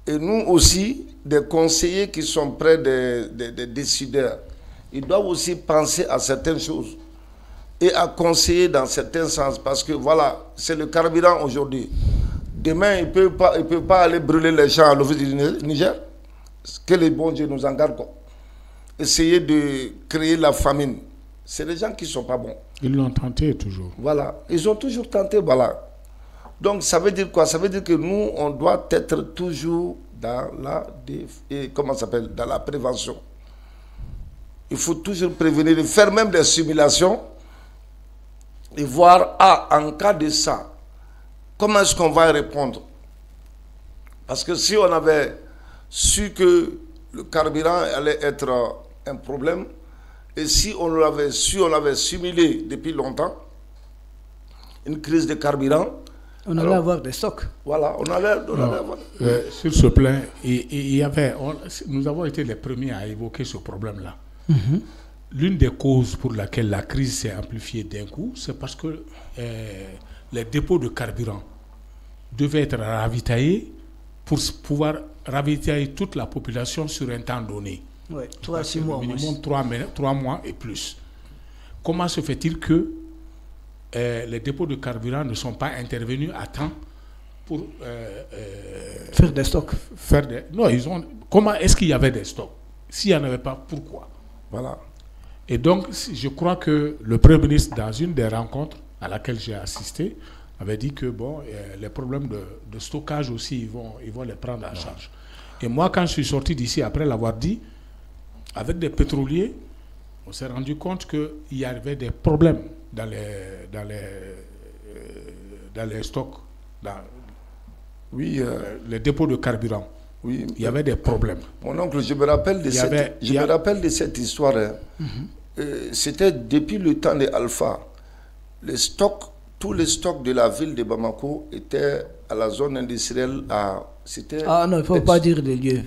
Et nous aussi, des conseillers qui sont près des décideurs, ils doivent aussi penser à certaines choses et à conseiller dans certains sens. Parce que voilà, c'est le carburant aujourd'hui. Demain, il ne peut pas aller brûler les champs à l'office du Niger. Que les bons Dieu nous en gardent, quoi. Essayer de créer la famine. C'est des gens qui ne sont pas bons. Ils l'ont tenté toujours. Voilà, ils ont toujours tenté, voilà. Donc ça veut dire quoi? Ça veut dire que nous, on doit être toujours dans dans la prévention. Il faut toujours prévenir, faire même des simulations et voir, en cas de ça, comment est-ce qu'on va répondre? Parce que si on avait su que le carburant allait être un problème, et si on l'avait su, on l'avait simulé depuis longtemps, une crise de carburant, on allait avoir des stocks. Voilà, on allait avoir. Sur ce plan, nous avons été les premiers à évoquer ce problème-là. Mm-hmm. L'une des causes pour laquelle la crise s'est amplifiée d'un coup, c'est parce que les dépôts de carburant devaient être ravitaillés pour pouvoir ravitailler toute la population sur un temps donné. Oui, 3 à 6 mois. Minimum 3 mois et plus. Comment se fait-il que les dépôts de carburant ne sont pas intervenus à temps pour faire des stocks? Non, comment est-ce qu'il y avait des stocks? S'il n'y en avait pas, pourquoi? Voilà. Et donc, je crois que le Premier ministre, dans une des rencontres à laquelle j'ai assisté, avait dit que bon, les problèmes de stockage aussi, ils vont les prendre en charge. Et moi, quand je suis sorti d'ici, après l'avoir dit, avec des pétroliers, on s'est rendu compte qu'il y avait des problèmes dans les stocks, les dépôts de carburant. Oui, il y avait des problèmes. Mon oncle, je me rappelle de cette histoire. C'était depuis le temps de Alpha. Tous les stocks de la ville de Bamako étaient à la zone industrielle à... Ah non, il ne faut pas dire les lieux.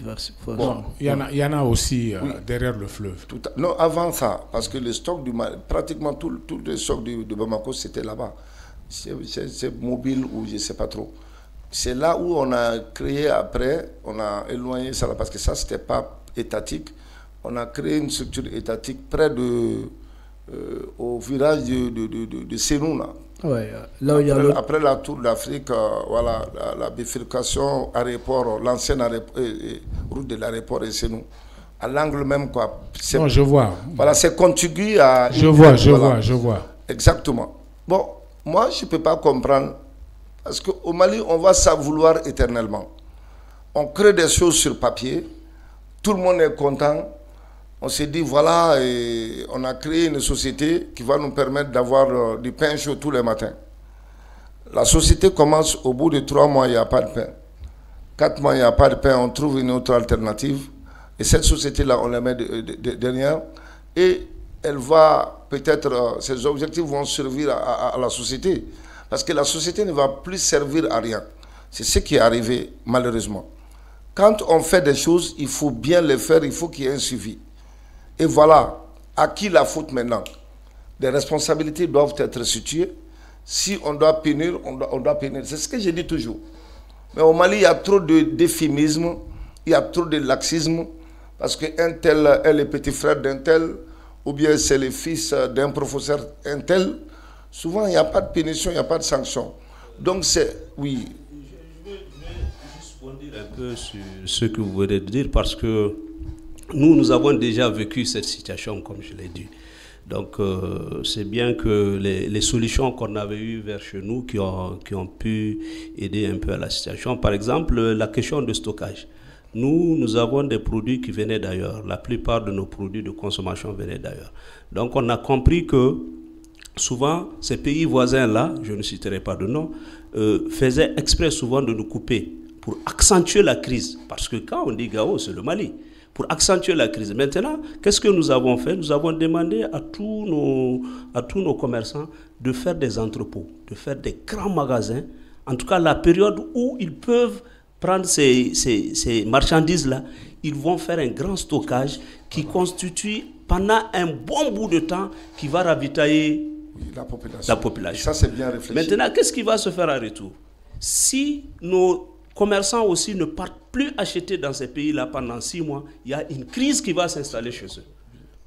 Bon, il y en a aussi derrière le fleuve. Non, avant ça, parce que le stock pratiquement tout le stock de Bamako, c'était là-bas. C'est mobile ou je ne sais pas trop. C'est là où on a créé après, on a éloigné ça là, parce que ça, ce n'était pas étatique. On a créé une structure étatique près au village de Sénou, là. Ouais, là où il y a après la Tour d'Afrique, voilà, la bifurcation aéroport, l'ancienne route de l'aéroport et Sénou. À l'angle même, quoi. Non, je vois. Voilà, c'est contigu à... Je vois. Exactement. Bon, moi, je ne peux pas comprendre. Parce qu'au Mali, on va s'en vouloir éternellement. On crée des choses sur papier. Tout le monde est content. On s'est dit, voilà, et on a créé une société qui va nous permettre d'avoir du pain chaud tous les matins. La société commence, au bout de 3 mois, il n'y a pas de pain. 4 mois, il n'y a pas de pain, on trouve une autre alternative. Et cette société-là, on la met derrière. Et elle va, peut-être, ses objectifs vont servir à la société. Parce que la société ne va plus servir à rien. C'est ce qui est arrivé, malheureusement. Quand on fait des choses, il faut bien les faire, il faut qu'il y ait un suivi. Et voilà, à qui la faute maintenant? Des responsabilités doivent être situées. Si on doit punir, on doit punir. C'est ce que je dis toujours. Mais au Mali, il y a trop de définisme, il y a trop de laxisme, parce qu'un tel est le petit frère d'un tel, ou bien c'est le fils d'un professeur un tel. Souvent, il n'y a pas de punition, il n'y a pas de sanction. Donc, c'est... Oui. Je vais juste rebondir un peu sur ce que vous venez de dire, parce que nous avons déjà vécu cette situation, comme je l'ai dit. Donc, c'est bien que les solutions qu'on avait eues vers chez nous qui ont pu aider un peu à la situation. Par exemple, la question de stockage. Nous avons des produits qui venaient d'ailleurs. La plupart de nos produits de consommation venaient d'ailleurs. Donc, on a compris que souvent, ces pays voisins-là, je ne citerai pas de nom, faisaient exprès souvent de nous couper pour accentuer la crise. Parce que quand on dit Gao, c'est le Mali. Pour accentuer la crise. Maintenant, qu'est-ce que nous avons fait? Nous avons demandé à tous nos commerçants de faire des entrepôts, de faire des grands magasins. En tout cas, la période où ils peuvent prendre ces marchandises-là, ils vont faire un grand stockage qui constitue pendant un bon bout de temps qui va ravitailler la population. Ça, c'est bien réfléchi. Maintenant, qu'est-ce qui va se faire en retour? Si nos commerçants aussi ne partent plus acheter dans ces pays-là pendant 6 mois, il y a une crise qui va s'installer chez eux.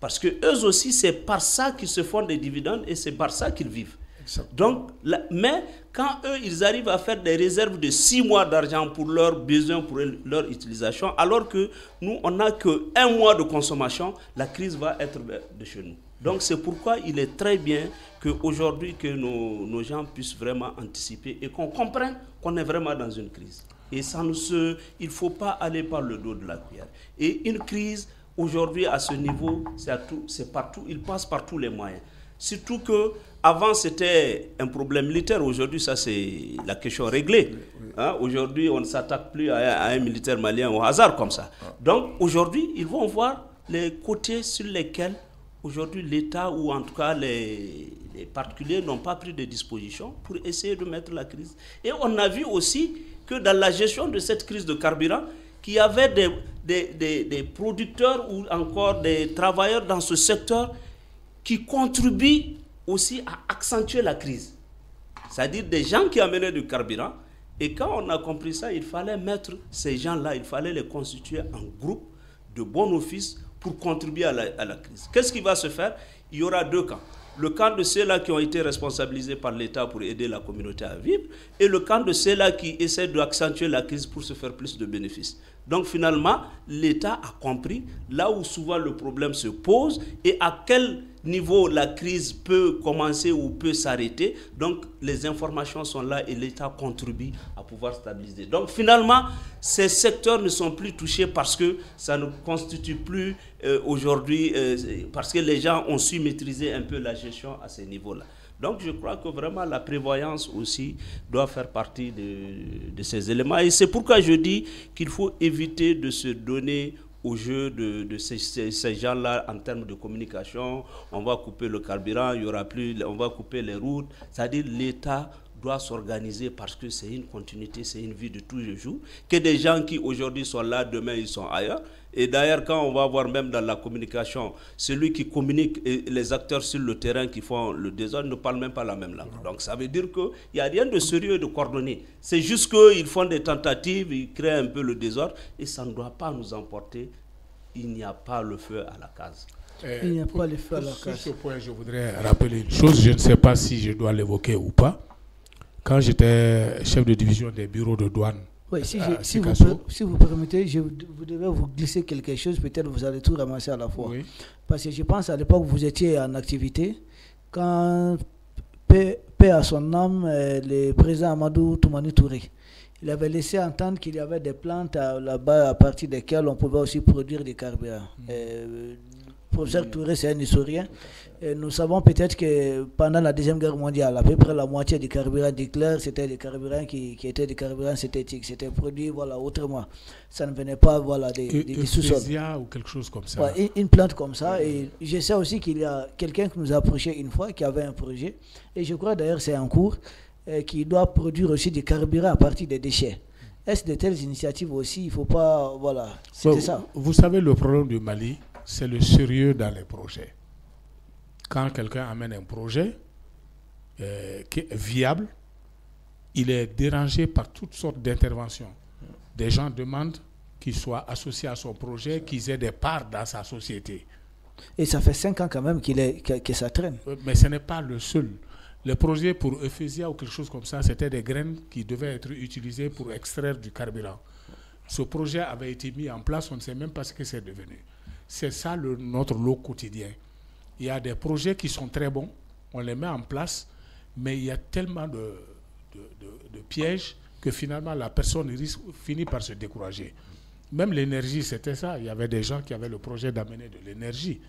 Parce que eux aussi, c'est par ça qu'ils se font des dividendes et c'est par ça qu'ils vivent. Donc, mais quand eux, ils arrivent à faire des réserves de 6 mois d'argent pour leurs besoins, pour leur utilisation, alors que nous, on n'a qu'1 mois de consommation, la crise va être de chez nous. Donc, c'est pourquoi il est très bien qu'aujourd'hui, que nos gens puissent vraiment anticiper et qu'on comprenne qu'on est vraiment dans une crise. Et il ne faut pas aller par le dos de la cuillère. Et une crise, aujourd'hui, à ce niveau, c'est partout, il passe par tous les moyens. Surtout qu'avant, c'était un problème militaire. Aujourd'hui, ça, c'est la question réglée. Hein? Aujourd'hui, on ne s'attaque plus à un militaire malien au hasard comme ça. Donc, aujourd'hui, ils vont voir les côtés sur lesquels, aujourd'hui, l'État ou en tout cas les particuliers n'ont pas pris de dispositions pour essayer de mettre la crise. Et on a vu aussi que dans la gestion de cette crise de carburant, qu'il y avait des producteurs ou encore des travailleurs dans ce secteur qui contribuent aussi à accentuer la crise. C'est-à-dire des gens qui amenaient du carburant. Et quand on a compris ça, il fallait mettre ces gens-là, il fallait les constituer en groupe de bon office pour contribuer à la crise. Qu'est-ce qui va se faire? Il y aura 2 camps. Le camp de ceux-là qui ont été responsabilisés par l'État pour aider la communauté à vivre et le camp de ceux-là qui essaient d'accentuer la crise pour se faire plus de bénéfices. Donc finalement, l'État a compris là où souvent le problème se pose et à quel niveau la crise peut commencer ou peut s'arrêter. Donc les informations sont là et l'État contribue à pouvoir stabiliser. Donc finalement, ces secteurs ne sont plus touchés parce que ça ne constitue plus aujourd'hui, parce que les gens ont su maîtriser un peu la gestion à ces niveaux-là. Donc je crois que vraiment la prévoyance aussi doit faire partie de ces éléments. Et c'est pourquoi je dis qu'il faut éviter de se donner au jeu de ces gens-là en termes de communication. On va couper le carburant, il y aura plus, on va couper les routes. C'est-à-dire l'État doit s'organiser parce que c'est une continuité, c'est une vie de tous les jours, que des gens qui aujourd'hui sont là, demain ils sont ailleurs. Et d'ailleurs, quand on va voir même dans la communication, celui qui communique et les acteurs sur le terrain qui font le désordre ne parlent même pas la même langue. Donc ça veut dire qu'il n'y a rien de sérieux de coordonné. C'est juste qu'ils font des tentatives, ils créent un peu le désordre et ça ne doit pas nous emporter. Il n'y a pas le feu à la case. Il n'y a pas le feu à la case. Sur ce point, je voudrais rappeler une chose, je ne sais pas si je dois l'évoquer ou pas. Quand j'étais chef de division des bureaux de douane, oui, si vous permettez, vous devez vous glisser quelque chose, peut-être vous allez tout ramasser à la fois. Oui. Parce que je pense à l'époque où vous étiez en activité, quand paix à son âme, le président Amadou Toumani Touré, il avait laissé entendre qu'il y avait des plantes là-bas à partir desquelles on pouvait aussi produire des carburants. Le professeur Touré, c'est un historien. Et nous savons peut-être que pendant la Deuxième Guerre mondiale, à peu près la moitié des carburants d'Hitler, c'était des carburants qui étaient des carburants synthétiques. C'était produit autrement. Ça ne venait pas des sous-sols. Ou quelque chose comme ça. Ouais, une plante comme ça. Et je sais aussi qu'il y a quelqu'un qui nous a approché une fois, qui avait un projet. Et je crois d'ailleurs c'est en cours, qui doit produire aussi des carburants à partir des déchets. Est-ce de telles initiatives aussi, il ne faut pas... Voilà, c'était ça. Vous savez, le problème du Mali, c'est le sérieux dans les projets. Quand quelqu'un amène un projet qui est viable, il est dérangé par toutes sortes d'interventions. Des gens demandent qu'il soit associé à son projet, qu'ils aient des parts dans sa société. Et ça fait 5 ans quand même que ça traîne. Mais ce n'est pas le seul. Le projet pour Euphésia ou quelque chose comme ça, c'était des graines qui devaient être utilisées pour extraire du carburant. Ce projet avait été mis en place, on ne sait même pas ce que c'est devenu. C'est ça notre lot quotidien. Il y a des projets qui sont très bons, on les met en place, mais il y a tellement de pièges que finalement la personne finit par se décourager. Même l'énergie, c'était ça. Il y avait des gens qui avaient le projet d'amener de l'énergie,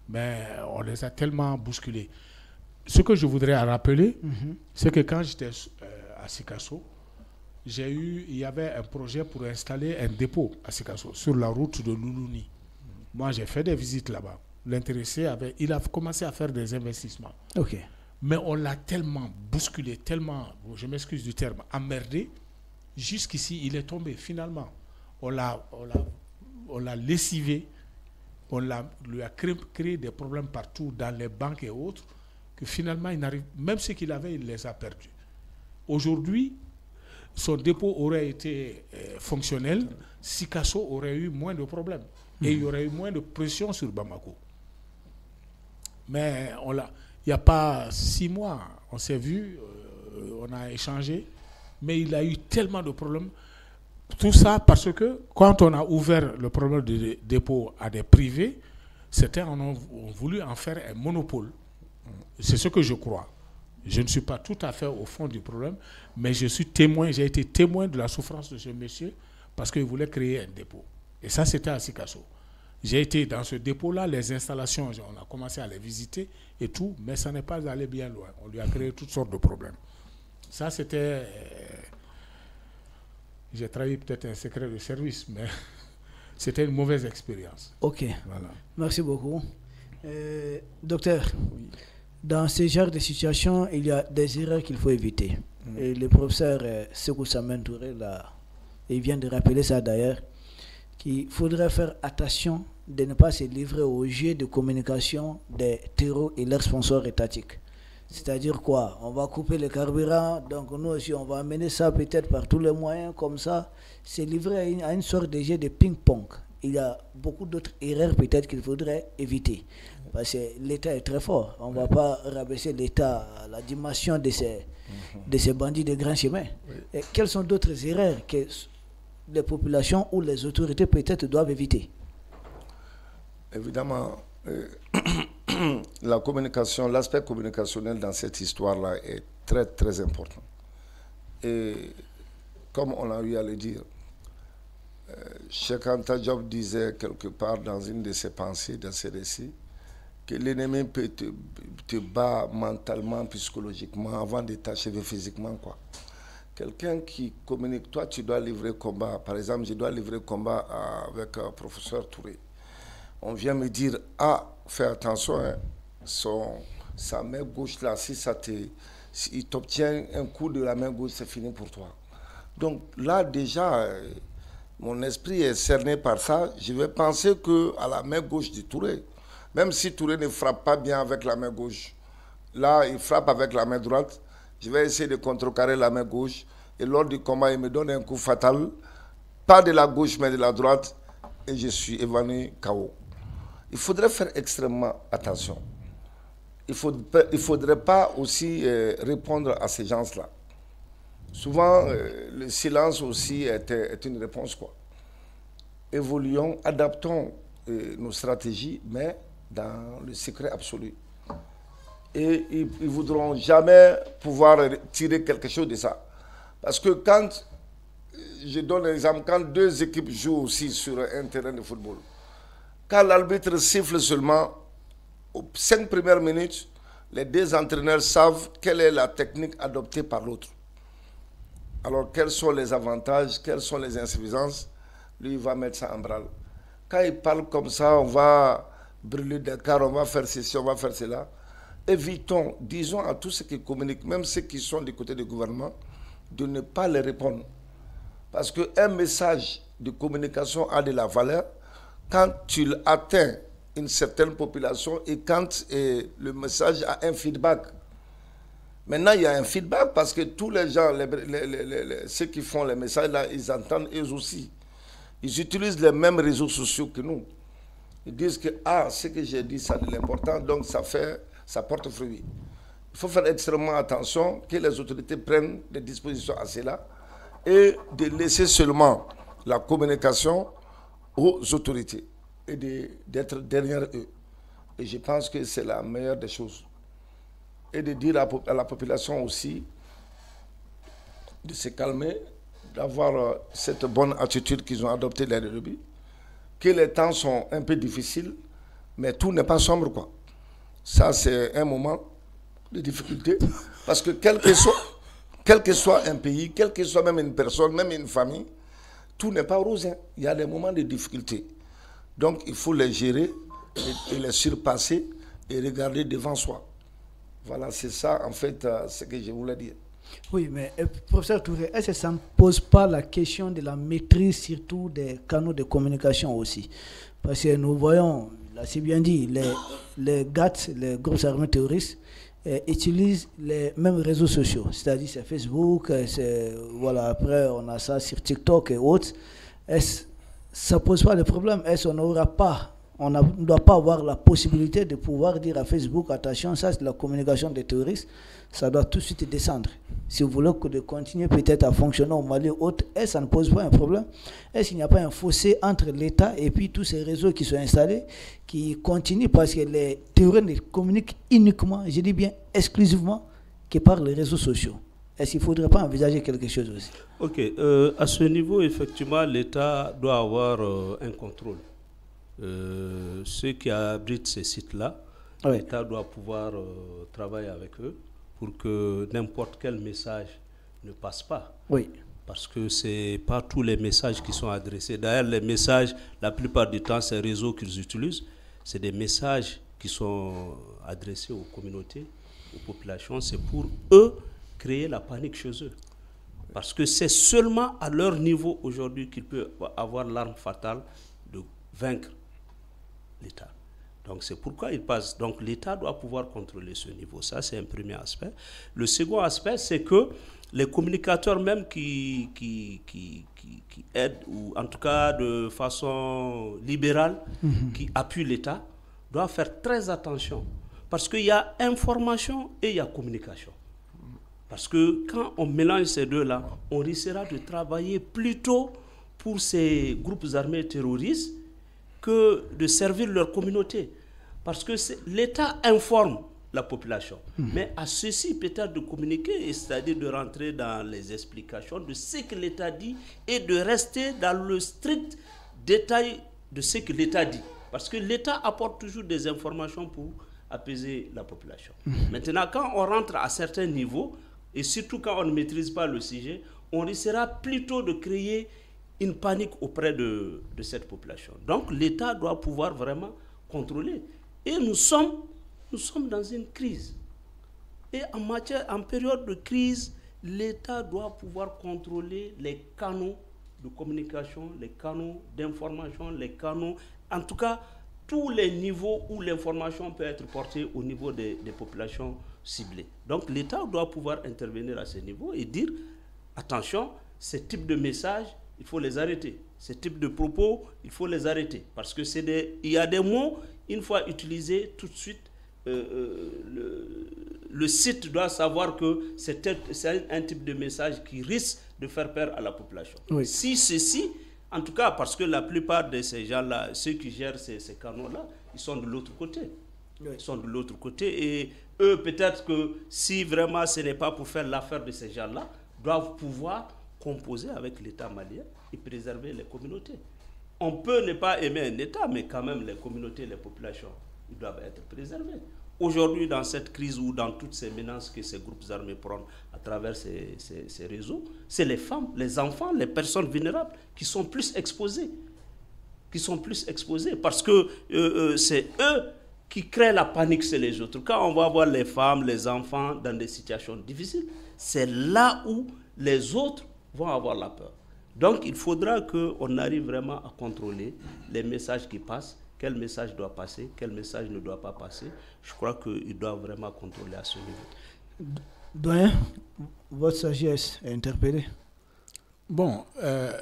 mais on les a tellement bousculés. Ce que je voudrais rappeler, c'est que quand j'étais à Sikasso, il y avait un projet pour installer un dépôt à Sikasso, sur la route de Loulouni. Moi, j'ai fait des visites là-bas. L'intéressé il a commencé à faire des investissements. Okay. Mais on l'a tellement bousculé, tellement, je m'excuse du terme, emmerdé, jusqu'ici, il est tombé. Finalement, on l'a lessivé, lui a créé des problèmes partout, dans les banques et autres, que finalement, même ce qu'il avait, il les a perdus. Aujourd'hui, son dépôt aurait été fonctionnel, Sikasso aurait eu moins de problèmes. Et il y aurait eu moins de pression sur Bamako. Mais il n'y a pas 6 mois, on s'est vu, on a échangé, mais il a eu tellement de problèmes. Tout ça parce que quand on a ouvert le problème de dépôt à des privés, on a voulu en faire un monopole. C'est ce que je crois. Je ne suis pas tout à fait au fond du problème, mais j'ai été témoin de la souffrance de ce monsieur parce qu'il voulait créer un dépôt. Et ça, c'était à Sikasso. J'ai été dans ce dépôt-là, les installations, on a commencé à les visiter et tout, mais ça n'est pas allé bien loin. On lui a créé toutes sortes de problèmes. Ça, c'était... j'ai trahi peut-être un secret de service, mais c'était une mauvaise expérience. Ok, voilà. Merci beaucoup. Docteur, oui. Dans ce genre de situation, il y a des erreurs qu'il faut éviter. Et le professeur Sékou Samen Touré, il vient de rappeler ça d'ailleurs, qu'il faudrait faire attention de ne pas se livrer au jeu de communication des terreaux et leurs sponsors étatiques. C'est-à-dire quoi? On va couper le carburant, donc nous aussi on va amener ça peut-être par tous les moyens, comme ça, c'est livré à une sorte de jeu de ping-pong. Il y a beaucoup d'autres erreurs peut-être qu'il faudrait éviter. Parce que l'État est très fort. On ne va pas rabaisser l'État à la dimension de ces bandits de grands chemins. Oui. Et quelles sont d'autres erreurs que les populations ou les autorités peut-être doivent éviter? Évidemment, la communication, l'aspect communicationnel dans cette histoire-là est très très important. Et comme on a eu à le dire, Cheikh Anta Diop disait quelque part dans une de ses pensées, dans ses récits, que l'ennemi peut te battre mentalement, psychologiquement, avant de t'achever physiquement, quoi. Quelqu'un qui communique, toi tu dois livrer combat. Par exemple, je dois livrer combat avec un professeur Touré. On vient me dire, fais attention, sa main gauche là, si ça s'il t'obtient un coup de la main gauche, c'est fini pour toi. Donc là, déjà, mon esprit est cerné par ça. Je vais penser qu'à la main gauche de Touré, même si Touré ne frappe pas bien avec la main gauche, là, il frappe avec la main droite. Je vais essayer de contrecarrer la main gauche. Et lors du combat, il me donne un coup fatal. Pas de la gauche, mais de la droite. Et je suis évanoui KO. Il faudrait faire extrêmement attention. Il ne faudrait pas aussi répondre à ces gens-là. Souvent, le silence aussi est une réponse, quoi. Évoluons, adaptons nos stratégies, mais dans le secret absolu. Et ils ne voudront jamais pouvoir tirer quelque chose de ça. Parce que quand, je donne un exemple, quand deux équipes jouent aussi sur un terrain de football, quand l'arbitre siffle seulement, aux 5 premières minutes, les deux entraîneurs savent quelle est la technique adoptée par l'autre. Alors, quels sont les avantages, quelles sont les insuffisances, lui, il va mettre ça en branle. Quand il parle comme ça, on va brûler des cars, on va faire ceci, on va faire cela. Évitons, disons à tous ceux qui communiquent, même ceux qui sont du côté du gouvernement, de ne pas les répondre. Parce qu'un message de communication a de la valeur quand tu atteins une certaine population et quand le message a un feedback. Maintenant, il y a un feedback parce que tous les gens, ceux qui font les messages là, ils entendent eux aussi. Ils utilisent les mêmes réseaux sociaux que nous. Ils disent que ce que j'ai dit, ça a de l'importance, donc ça porte fruit. Il faut faire extrêmement attention que les autorités prennent des dispositions à cela et de laisser seulement la communication aux autorités et d'être derrière eux. Et je pense que c'est la meilleure des choses. Et de dire à la population aussi de se calmer, d'avoir cette bonne attitude qu'ils ont adoptée dès le début, que les temps sont un peu difficiles, mais tout n'est pas sombre, quoi. Ça, c'est un moment de difficulté, parce que quel que soit un pays, quel que soit même une personne, même une famille, tout n'est pas rose, hein. Il y a des moments de difficulté. Donc, il faut les gérer et les surpasser et regarder devant soi. Voilà, c'est ça, en fait, ce que je voulais dire. Oui, mais professeur Touré, est-ce que ça ne pose pas la question de la maîtrise, surtout des canaux de communication aussi? Parce que nous voyons, là c'est bien dit, les GATT, les groupes armés terroristes, utilisent les mêmes réseaux sociaux. C'est-à-dire c'est Facebook, voilà, après on a ça sur TikTok et autres. Ça ne pose pas de problème? Est-ce qu'on n'aura pas... On ne doit pas avoir la possibilité de pouvoir dire à Facebook, attention, ça c'est la communication des terroristes, ça doit tout de suite descendre. Si vous voulez de continuer peut-être à fonctionner au Mali ou autre, est-ce que ça ne pose pas un problème? Est-ce qu'il n'y a pas un fossé entre l'État et puis tous ces réseaux qui sont installés, qui continuent parce que les terroristes ne communiquent uniquement, je dis bien exclusivement, que par les réseaux sociaux? Est-ce qu'il ne faudrait pas envisager quelque chose aussi? Ok, à ce niveau, effectivement, l'État doit avoir un contrôle. Ceux qui abritent ces sites-là, oui, l'État doit pouvoir travailler avec eux pour que n'importe quel message ne passe pas. Oui. Parce que ce n'est pas tous les messages qui sont adressés. D'ailleurs, les messages, la plupart du temps, ces réseaux qu'ils utilisent, c'est des messages qui sont adressés aux communautés, aux populations. C'est pour eux créer la panique chez eux. Parce que c'est seulement à leur niveau aujourd'hui qu'ils peuvent avoir l'arme fatale de vaincre l'État. Donc c'est pourquoi il passe. Donc l'État doit pouvoir contrôler ce niveau. Ça, c'est un premier aspect. Le second aspect, c'est que les communicateurs même qui aident, ou en tout cas de façon libérale, qui appuient l'État, doivent faire très attention. Parce qu'il y a information et il y a communication. Parce que quand on mélange ces deux-là, on risquera de travailler plutôt pour ces groupes armés terroristes que de servir leur communauté. Parce que l'État informe la population. Mais à ceci peut-être de communiquer, c'est-à-dire de rentrer dans les explications de ce que l'État dit et de rester dans le strict détail de ce que l'État dit. Parce que l'État apporte toujours des informations pour apaiser la population. Maintenant, quand on rentre à certains niveaux, et surtout quand on ne maîtrise pas le sujet, on risquera plutôt de créer une panique auprès de cette population. Donc l'État doit pouvoir vraiment contrôler. Et nous sommes dans une crise. Et en période de crise, l'État doit pouvoir contrôler les canaux de communication, les canaux d'information, les canaux, en tout cas, tous les niveaux où l'information peut être portée au niveau des populations ciblées. Donc l'État doit pouvoir intervenir à ce niveau et dire, attention, ce type de messages, il faut les arrêter. Ce type de propos, il faut les arrêter. Parce que il y a des mots, une fois utilisés, tout de suite, le site doit savoir que c'est un type de message qui risque de faire peur à la population. Oui. Si ceci, en tout cas, parce que la plupart de ces gens-là, ceux qui gèrent ces canaux-là, ils sont de l'autre côté. Oui. Ils sont de l'autre côté. Et eux, peut-être que si vraiment ce n'est pas pour faire l'affaire de ces gens-là, doivent pouvoir composer avec l'État malien et préserver les communautés. On peut ne pas aimer un État, mais quand même les communautés, les populations, ils doivent être préservés. Aujourd'hui, dans cette crise ou dans toutes ces menaces que ces groupes armés prennent à travers ces réseaux, c'est les femmes, les enfants, les personnes vulnérables qui sont plus exposées. Parce que c'est eux qui créent la panique chez les autres. Quand on va voir les femmes, les enfants dans des situations difficiles, c'est là où les autres vont avoir la peur. Donc, il faudra qu'on arrive vraiment à contrôler les messages qui passent. Quel message doit passer, quel message ne doit pas passer. Je crois qu'ils doivent vraiment contrôler à ce niveau. Doyen, votre sagesse est interpellée. Bon,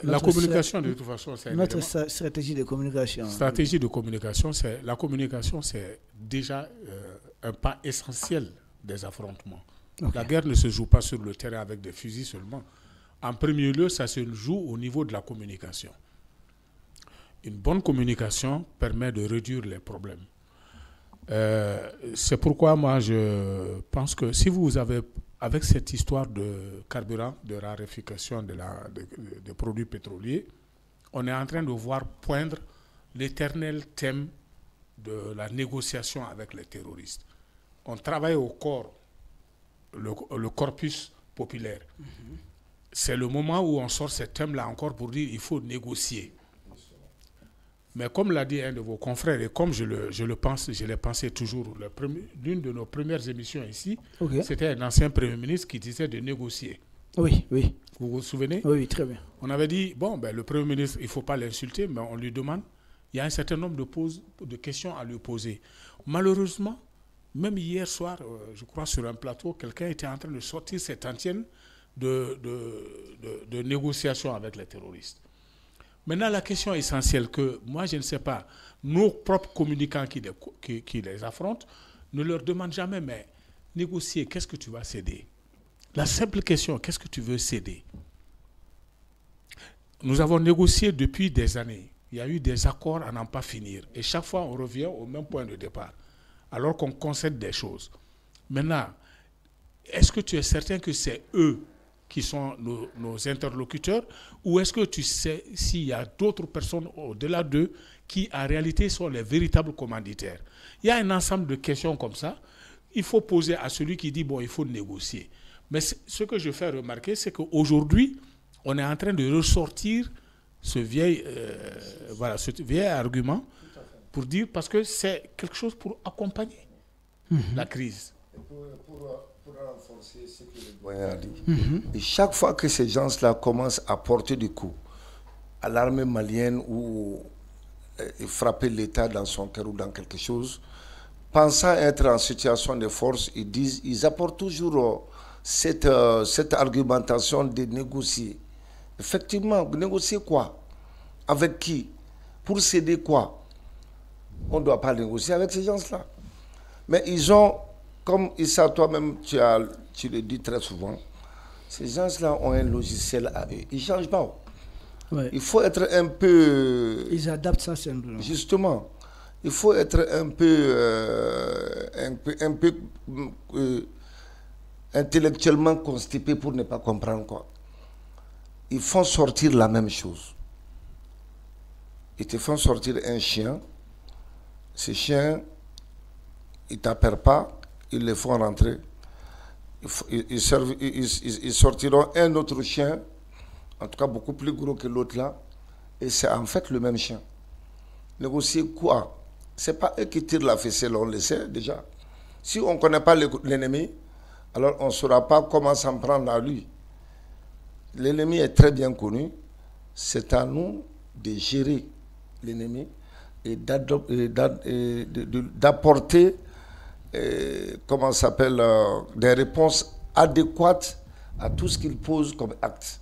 la communication, de toute façon, c'est notre stratégie de communication. Stratégie de communication, la communication, c'est déjà un pas essentiel des affrontements. Okay. La guerre ne se joue pas sur le terrain avec des fusils seulement. En premier lieu, ça se joue au niveau de la communication. Une bonne communication permet de réduire les problèmes. C'est pourquoi moi je pense que si vous avez, avec cette histoire de carburant, de raréfaction de produits pétroliers, on est en train de voir poindre l'éternel thème de la négociation avec les terroristes. On travaille au corps, le corpus populaire. C'est le moment où on sort ce thème-là encore pour dire qu'il faut négocier. Mais comme l'a dit un de vos confrères, et comme je l'ai pensé toujours, l'une de nos premières émissions ici, okay. C'était un ancien Premier ministre qui disait de négocier. Oui, oui. Vous vous souvenez? Oui, très bien. On avait dit, bon, ben, le Premier ministre, il ne faut pas l'insulter, mais on lui demande, il y a un certain nombre de questions à lui poser. Malheureusement, même hier soir, je crois sur un plateau, quelqu'un était en train de sortir cette antienne de négociation avec les terroristes. Maintenant, la question essentielle que moi, je ne sais pas, nos propres communicants qui les affrontent ne leur demandent jamais, mais négocier, qu'est-ce que tu vas céder? La simple question, qu'est-ce que tu veux céder? Nous avons négocié depuis des années. Il y a eu des accords à n'en pas finir. Et chaque fois, on revient au même point de départ, alors qu'on concède des choses. Maintenant, est-ce que tu es certain que c'est eux qui sont nos interlocuteurs, ou est-ce que tu sais s'il y a d'autres personnes au-delà d'eux qui, en réalité, sont les véritables commanditaires? Il y a un ensemble de questions comme ça. Il faut poser à celui qui dit, bon, il faut négocier. Mais ce que je fais remarquer, c'est qu'aujourd'hui, on est en train de ressortir ce vieil argument pour dire, parce que c'est quelque chose pour accompagner la crise. Pour renforcer ce que le doyen a dit. Et chaque fois que ces gens-là commencent à porter du coup à l'armée malienne ou frapper l'État dans son cœur ou dans quelque chose, pensant être en situation de force, ils apportent toujours cette argumentation de négocier. Effectivement, négocier quoi? Avec qui? Pour céder quoi? On ne doit pas négocier avec ces gens-là. Mais ils ont, comme Issa, toi-même, tu le dis très souvent, ces gens-là ont un logiciel à eux. Ils ne changent pas. Ouais. Il faut être un peu... Ils adaptent ça simplement. Justement. Il faut être un peu intellectuellement constipé pour ne pas comprendre quoi. Ils font sortir la même chose. Ils te font sortir un chien. Ce chien, ils ne t'appellent pas, ils le font rentrer. Ils sortiront un autre chien, en tout cas beaucoup plus gros que l'autre là, et c'est en fait le même chien. Négocier quoi? Ce n'est pas eux qui tirent la ficelle, on le sait déjà. Si on ne connaît pas l'ennemi, alors on ne saura pas comment s'en prendre à lui. L'ennemi est très bien connu. C'est à nous de gérer l'ennemi et d'apporter comment ça s'appelle, des réponses adéquates à tout ce qu'il pose comme acte.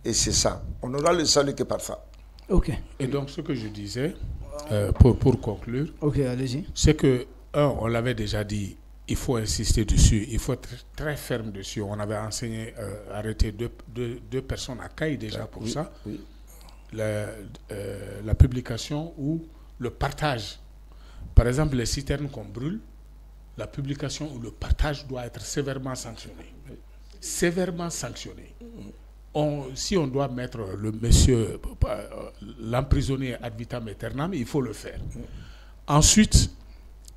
Et c'est ça. On aura le salut que par ça. Ok. Et donc, ce que je disais, pour conclure, allez-y. C'est que, on l'avait déjà dit, il faut insister dessus, il faut être très ferme dessus. On avait enseigné, arrêter deux personnes à Caille déjà pour ça. Oui. La publication ou le partage. Par exemple, les citernes qu'on brûle, la publication ou le partage doit être sévèrement sanctionné. Sévèrement sanctionné. Si on doit mettre le monsieur, l'emprisonner ad vitam aeternam, il faut le faire. Ensuite,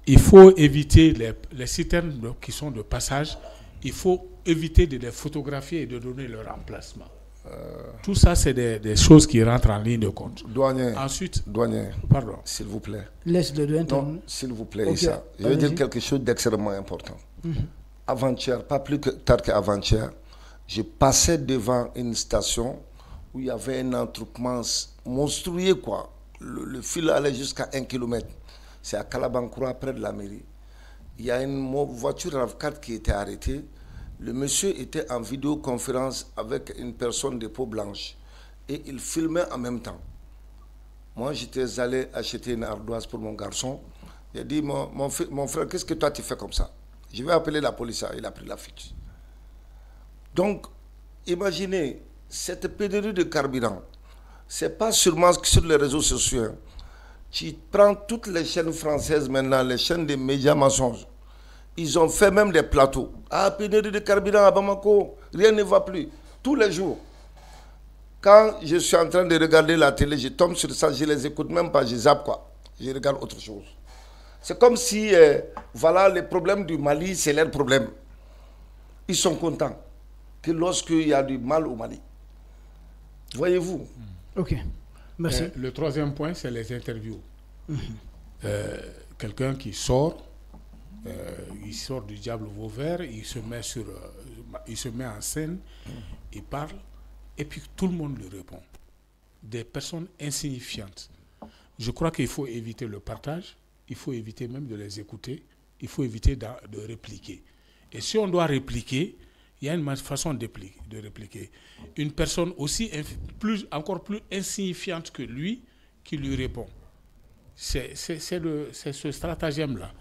il faut éviter les citernes qui sont de passage, il faut éviter de les photographier et de donner leur emplacement. Tout ça, c'est des choses qui rentrent en ligne de compte. Douanier, ensuite, pardon, s'il vous plaît. Laisse le douanier. Non, s'il vous plaît, Issa. Je veux dire quelque chose d'extrêmement important. Avant-hier, pas plus tard qu'avant-hier, je passais devant une station où il y avait un attroupement monstrueux, quoi. Le fil allait jusqu'à 1 km. C'est à Kalabankoura, près de la mairie. Il y a une voiture RAV4 qui était arrêtée. Le monsieur était en vidéoconférence avec une personne de peau blanche. Et il filmait en même temps. Moi, j'étais allé acheter une ardoise pour mon garçon. Il a dit, mon frère, qu'est-ce que toi tu fais comme ça? Je vais appeler la police. Il a pris la fuite. Donc, imaginez, cette pénurie de carburant, ce n'est pas seulement sur les réseaux sociaux. Hein. Tu prends toutes les chaînes françaises maintenant, les chaînes des médias mensonges. Ils ont fait même des plateaux. Ah, pénurie de carburant à Bamako, rien ne va plus. Tous les jours. Quand je suis en train de regarder la télé, je tombe sur ça, je les écoute même pas, je zappe quoi. Je regarde autre chose. C'est comme si, voilà, les problèmes du Mali, c'est leur problème. Ils sont contents que lorsqu'il y a du mal au Mali. Voyez-vous. Ok, merci. Le troisième point, c'est les interviews. Quelqu'un qui sort, il sort du diable Vauvert, il se met en scène, il parle, et puis tout le monde lui répond. Des personnes insignifiantes. Je crois qu'il faut éviter le partage, il faut éviter même de les écouter, il faut éviter de répliquer. Et si on doit répliquer, il y a une façon de répliquer. Une personne aussi encore plus insignifiante que lui qui lui répond. C'est ce stratagème-là.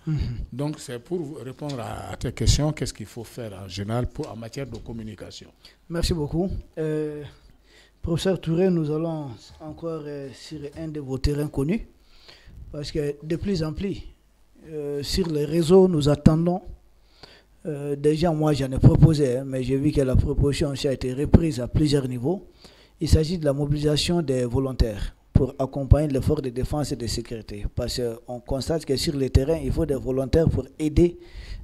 Donc, c'est pour répondre à tes questions, qu'est-ce qu'il faut faire en général en matière de communication. Merci beaucoup. Professeur Touré, nous allons encore sur un de vos terrains connus, parce que de plus en plus, sur les réseaux, nous attendons. Déjà, moi, j'en ai proposé, mais j'ai vu que la proposition aussi a été reprise à plusieurs niveaux. Il s'agit de la mobilisation des volontaires pour accompagner l'effort de défense et de sécurité. Parce qu'on constate que sur le terrain, il faut des volontaires pour aider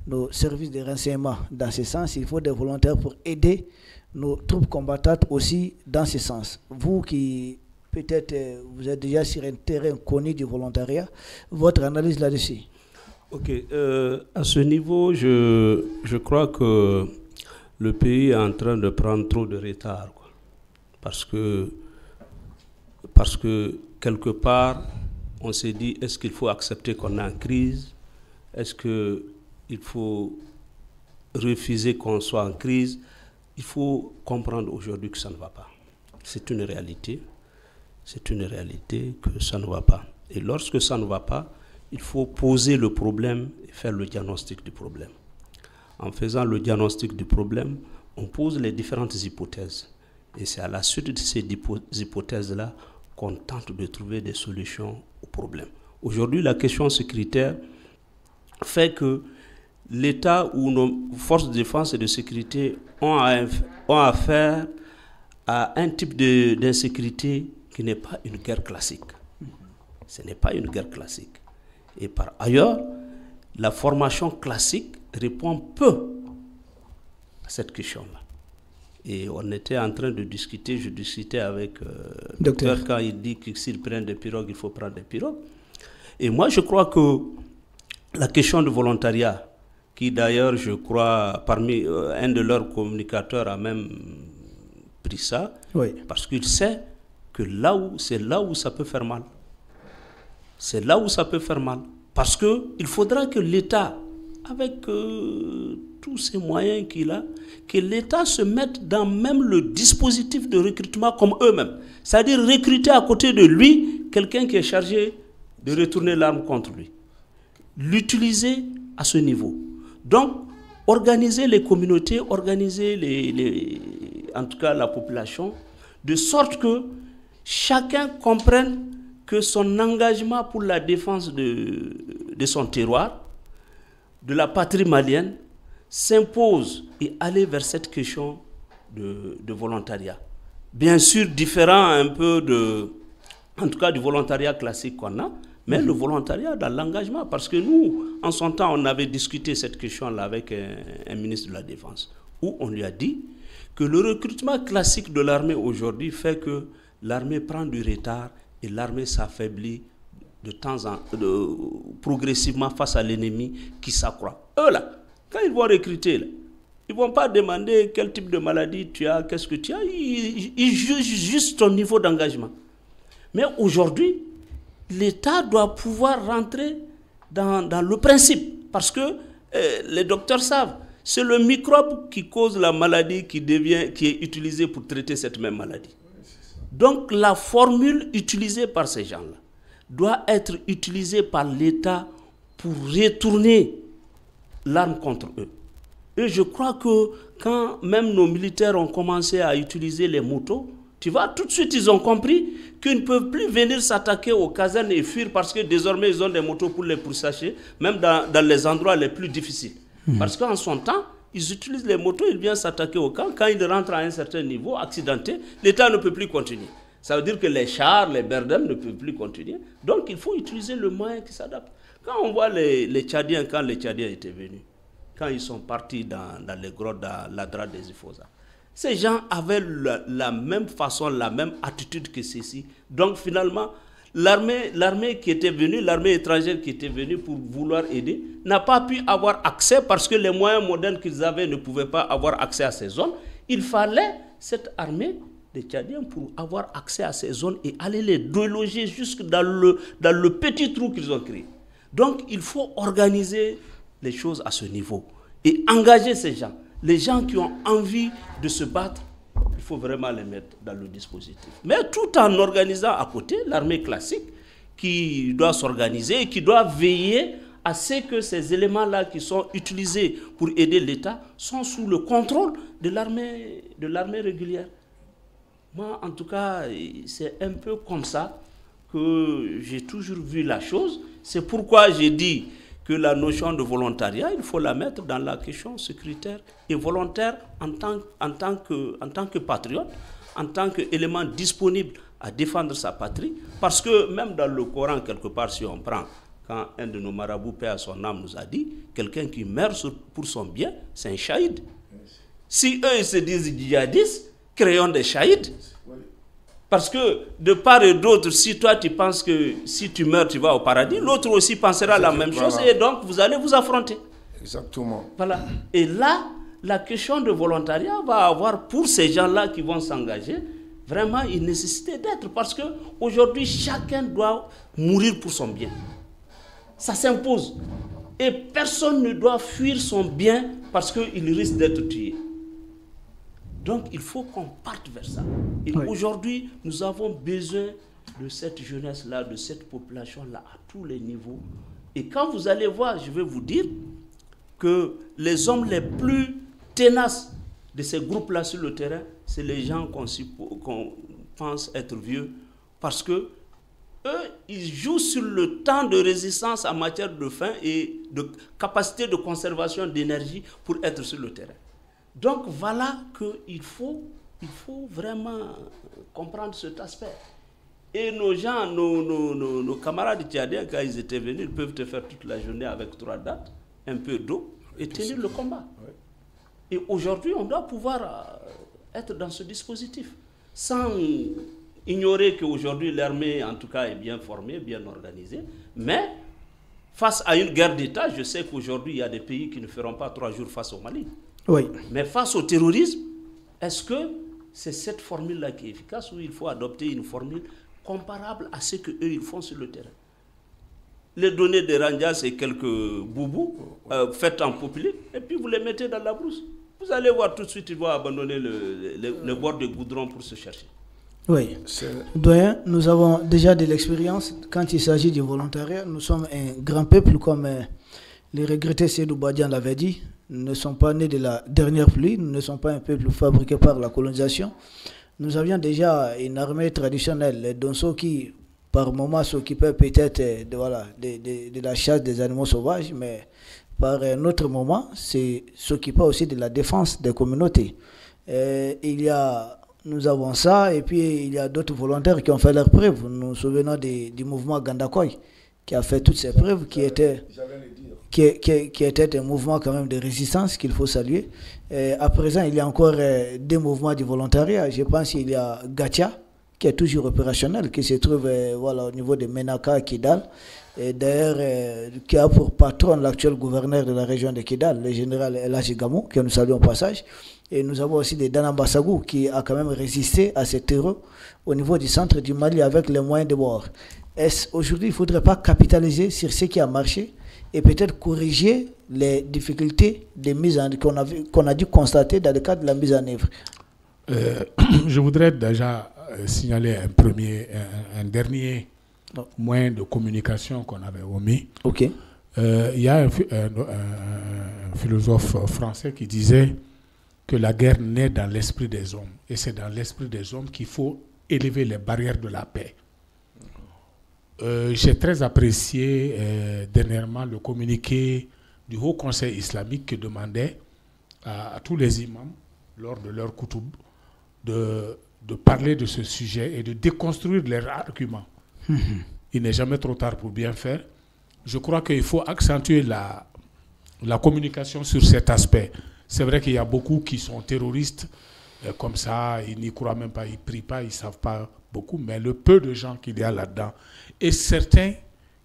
nos services de renseignement dans ce sens. Il faut des volontaires pour aider nos troupes combattantes aussi dans ce sens. Vous qui, peut-être, vous êtes déjà sur un terrain connu du volontariat, votre analyse là-dessus? Ok, à ce niveau, je crois que le pays est en train de prendre trop de retard, quoi. Parce que quelque part, on s'est dit, est-ce qu'il faut accepter qu'on est en crise? Est-ce qu'il faut refuser qu'on soit en crise? Il faut comprendre aujourd'hui que ça ne va pas. C'est une réalité que ça ne va pas. Et lorsque ça ne va pas, il faut poser le problème et faire le diagnostic du problème. En faisant le diagnostic du problème, on pose les différentes hypothèses. Et c'est à la suite de ces hypothèses-là qu'on tente de trouver des solutions au problème. Aujourd'hui, la question sécuritaire fait que l'État ou nos forces de défense et de sécurité ont affaire à un type d'insécurité qui n'est pas une guerre classique. Ce n'est pas une guerre classique. Et par ailleurs, la formation classique répond peu à cette question-là. Et on était en train de discuter, je discutais avec le docteur quand il dit que s'il prend des pirogues, il faut prendre des pirogues. Et moi, je crois que la question du volontariat, qui d'ailleurs, je crois, parmi un de leurs communicateurs a même pris ça, Oui. parce qu'il sait que c'est là où ça peut faire mal. C'est là où ça peut faire mal. Parce qu'il faudra que l'État, avec tous ces moyens qu'il a, que l'État se mette dans même le dispositif de recrutement comme eux-mêmes. C'est-à-dire recruter à côté de lui quelqu'un qui est chargé de retourner l'arme contre lui. L'utiliser à ce niveau. Donc, organiser les communautés, organiser en tout cas la population, de sorte que chacun comprenne que son engagement pour la défense de son terroir, de la patrie malienne, s'impose et aller vers cette question de volontariat. Bien sûr, différent un peu en tout cas du volontariat classique qu'on a, mais le volontariat dans l'engagement, parce que nous, en son temps, on avait discuté cette question-là avec un ministre de la Défense, où on lui a dit que le recrutement classique de l'armée aujourd'hui fait que l'armée prend du retard et l'armée s'affaiblit progressivement face à l'ennemi qui s'accroît. Eux là, quand ils vont recruter, là, ils ne vont pas demander quel type de maladie tu as, qu'est-ce que tu as, ils jugent juste ton niveau d'engagement. Mais aujourd'hui, l'État doit pouvoir rentrer dans le principe, parce que les docteurs savent, c'est le microbe qui cause la maladie qui est utilisée pour traiter cette même maladie. Donc la formule utilisée par ces gens-là doit être utilisée par l'État pour retourner l'arme contre eux. Et je crois que quand même nos militaires ont commencé à utiliser les motos, tu vois, tout de suite ils ont compris qu'ils ne peuvent plus venir s'attaquer aux casernes et fuir parce que désormais ils ont des motos pour les pourchasser, même dans les endroits les plus difficiles. Parce qu'en son temps, ils utilisent les motos, ils viennent s'attaquer au camp. Quand ils rentrent à un certain niveau, accidenté, l'État ne peut plus continuer. Ça veut dire que les chars, les BRDM ne peuvent plus continuer. Donc il faut utiliser le moyen qui s'adapte. Quand on voit les Tchadiens, quand les Tchadiens étaient venus, quand ils sont partis dans les grottes, dans l'Adra des Ifosa, ces gens avaient la même façon, la même attitude que ceci. Donc finalement, l'armée qui était venue, l'armée étrangère qui était venue pour vouloir aider, n'a pas pu avoir accès parce que les moyens modernes qu'ils avaient ne pouvaient pas avoir accès à ces zones. Il fallait cette armée des Tchadiens pour avoir accès à ces zones et aller les déloger jusque dans le petit trou qu'ils ont créé. Donc il faut organiser les choses à ce niveau et engager ces gens. Les gens qui ont envie de se battre, il faut vraiment les mettre dans le dispositif. Mais tout en organisant à côté l'armée classique qui doit s'organiser et qui doit veiller à ce que ces éléments-là qui sont utilisés pour aider l'État sont sous le contrôle de l'armée régulière. Moi, en tout cas, c'est un peu comme ça que j'ai toujours vu la chose. C'est pourquoi j'ai dit que la notion de volontariat, il faut la mettre dans la question sécuritaire et volontaire en tant que patriote, en tant qu'élément disponible à défendre sa patrie. Parce que même dans le Coran, quelque part, si on prend, quand un de nos marabouts, paix à son âme, nous a dit, quelqu'un qui meurt pour son bien, c'est un shahid. Si eux, ils se disent djihadistes, créons des shahids. Parce que de part et d'autre, si toi tu penses que si tu meurs, tu vas au paradis, l'autre aussi pensera la même chose et donc vous allez vous affronter. Exactement. Voilà. Et là, la question de volontariat va avoir pour ces gens-là qui vont s'engager vraiment une nécessité d'être. Parce qu'aujourd'hui, chacun doit mourir pour son bien. Ça s'impose. Et personne ne doit fuir son bien parce qu'il risque d'être tué. Donc, il faut qu'on parte vers ça. Et aujourd'hui, nous avons besoin de cette jeunesse-là, de cette population-là, à tous les niveaux. Et quand vous allez voir, je vais vous dire que les hommes les plus tenaces de ces groupes-là sur le terrain, c'est les gens qu'on pense être vieux. Parce que eux, ils jouent sur le temps de résistance en matière de faim et de capacité de conservation d'énergie pour être sur le terrain. Donc voilà qu'il faut vraiment comprendre cet aspect. Et nos gens, nos camarades tchadiens, quand ils étaient venus, ils peuvent te faire toute la journée avec 3 dates, un peu d'eau, et tenir le combat. Ouais. Et aujourd'hui, on doit pouvoir être dans ce dispositif, sans ignorer qu'aujourd'hui, l'armée, en tout cas, est bien formée, bien organisée, mais Face à une guerre d'État, je sais qu'aujourd'hui, il y a des pays qui ne feront pas 3 jours face au Mali. Oui. Mais face au terrorisme, est-ce que c'est cette formule-là qui est efficace ou il faut adopter une formule comparable à ce qu'eux, ils font sur le terrain? Les données des Rangers, c'est quelques boubous faites en populisme, et puis vous les mettez dans la brousse. Vous allez voir tout de suite, ils vont abandonner le bord de goudron pour se chercher. Oui. Doyen, nous avons déjà de l'expérience quand il s'agit du volontariat. Nous sommes un grand peuple, comme les regrettés Seydou Badian l'avait dit. Nous ne sommes pas nés de la dernière pluie, nous ne sommes pas un peuple fabriqué par la colonisation. Nous avions déjà une armée traditionnelle, les Donso, qui par moment s'occupaient peut-être de la chasse des animaux sauvages, mais par un autre moment, s'occupaient aussi de la défense des communautés. Nous avons ça, et puis il y a d'autres volontaires qui ont fait leurs preuves. Nous nous souvenons du mouvement Gandakoy, qui a fait toutes ces preuves, qui était un mouvement quand même de résistance qu'il faut saluer. À présent, il y a encore des mouvements du volontariat. Je pense qu'il y a Gatia, qui est toujours opérationnel, qui se trouve au niveau de Menaka, Kidal. Et d'ailleurs, qui a pour patron l'actuel gouverneur de la région de Kidal, le général Elachi Gamou, que nous saluons au passage. Et nous avons aussi des Dana Bassagou, qui a quand même résisté à ces terreaux au niveau du centre du Mali avec les moyens de bord. Aujourd'hui, il ne faudrait pas capitaliser sur ce qui a marché et peut-être corriger les difficultés de mise en qu'on a dû constater dans le cadre de la mise en œuvre. Je voudrais déjà signaler un dernier moyen de communication qu'on avait omis. Ok. Il y a un philosophe français qui disait que la guerre naît dans l'esprit des hommes. Et c'est dans l'esprit des hommes qu'il faut élever les barrières de la paix. J'ai très apprécié dernièrement le communiqué du Haut Conseil islamique qui demandait à tous les imams, lors de leur koutoub, de parler de ce sujet et de déconstruire leurs arguments. Il n'est jamais trop tard pour bien faire. Je crois qu'il faut accentuer la communication sur cet aspect. C'est vrai qu'il y a beaucoup qui sont terroristes, comme ça, ils n'y croient même pas, ils ne prient pas, ils ne savent pas beaucoup, mais le peu de gens qu'il y a là-dedans, et certains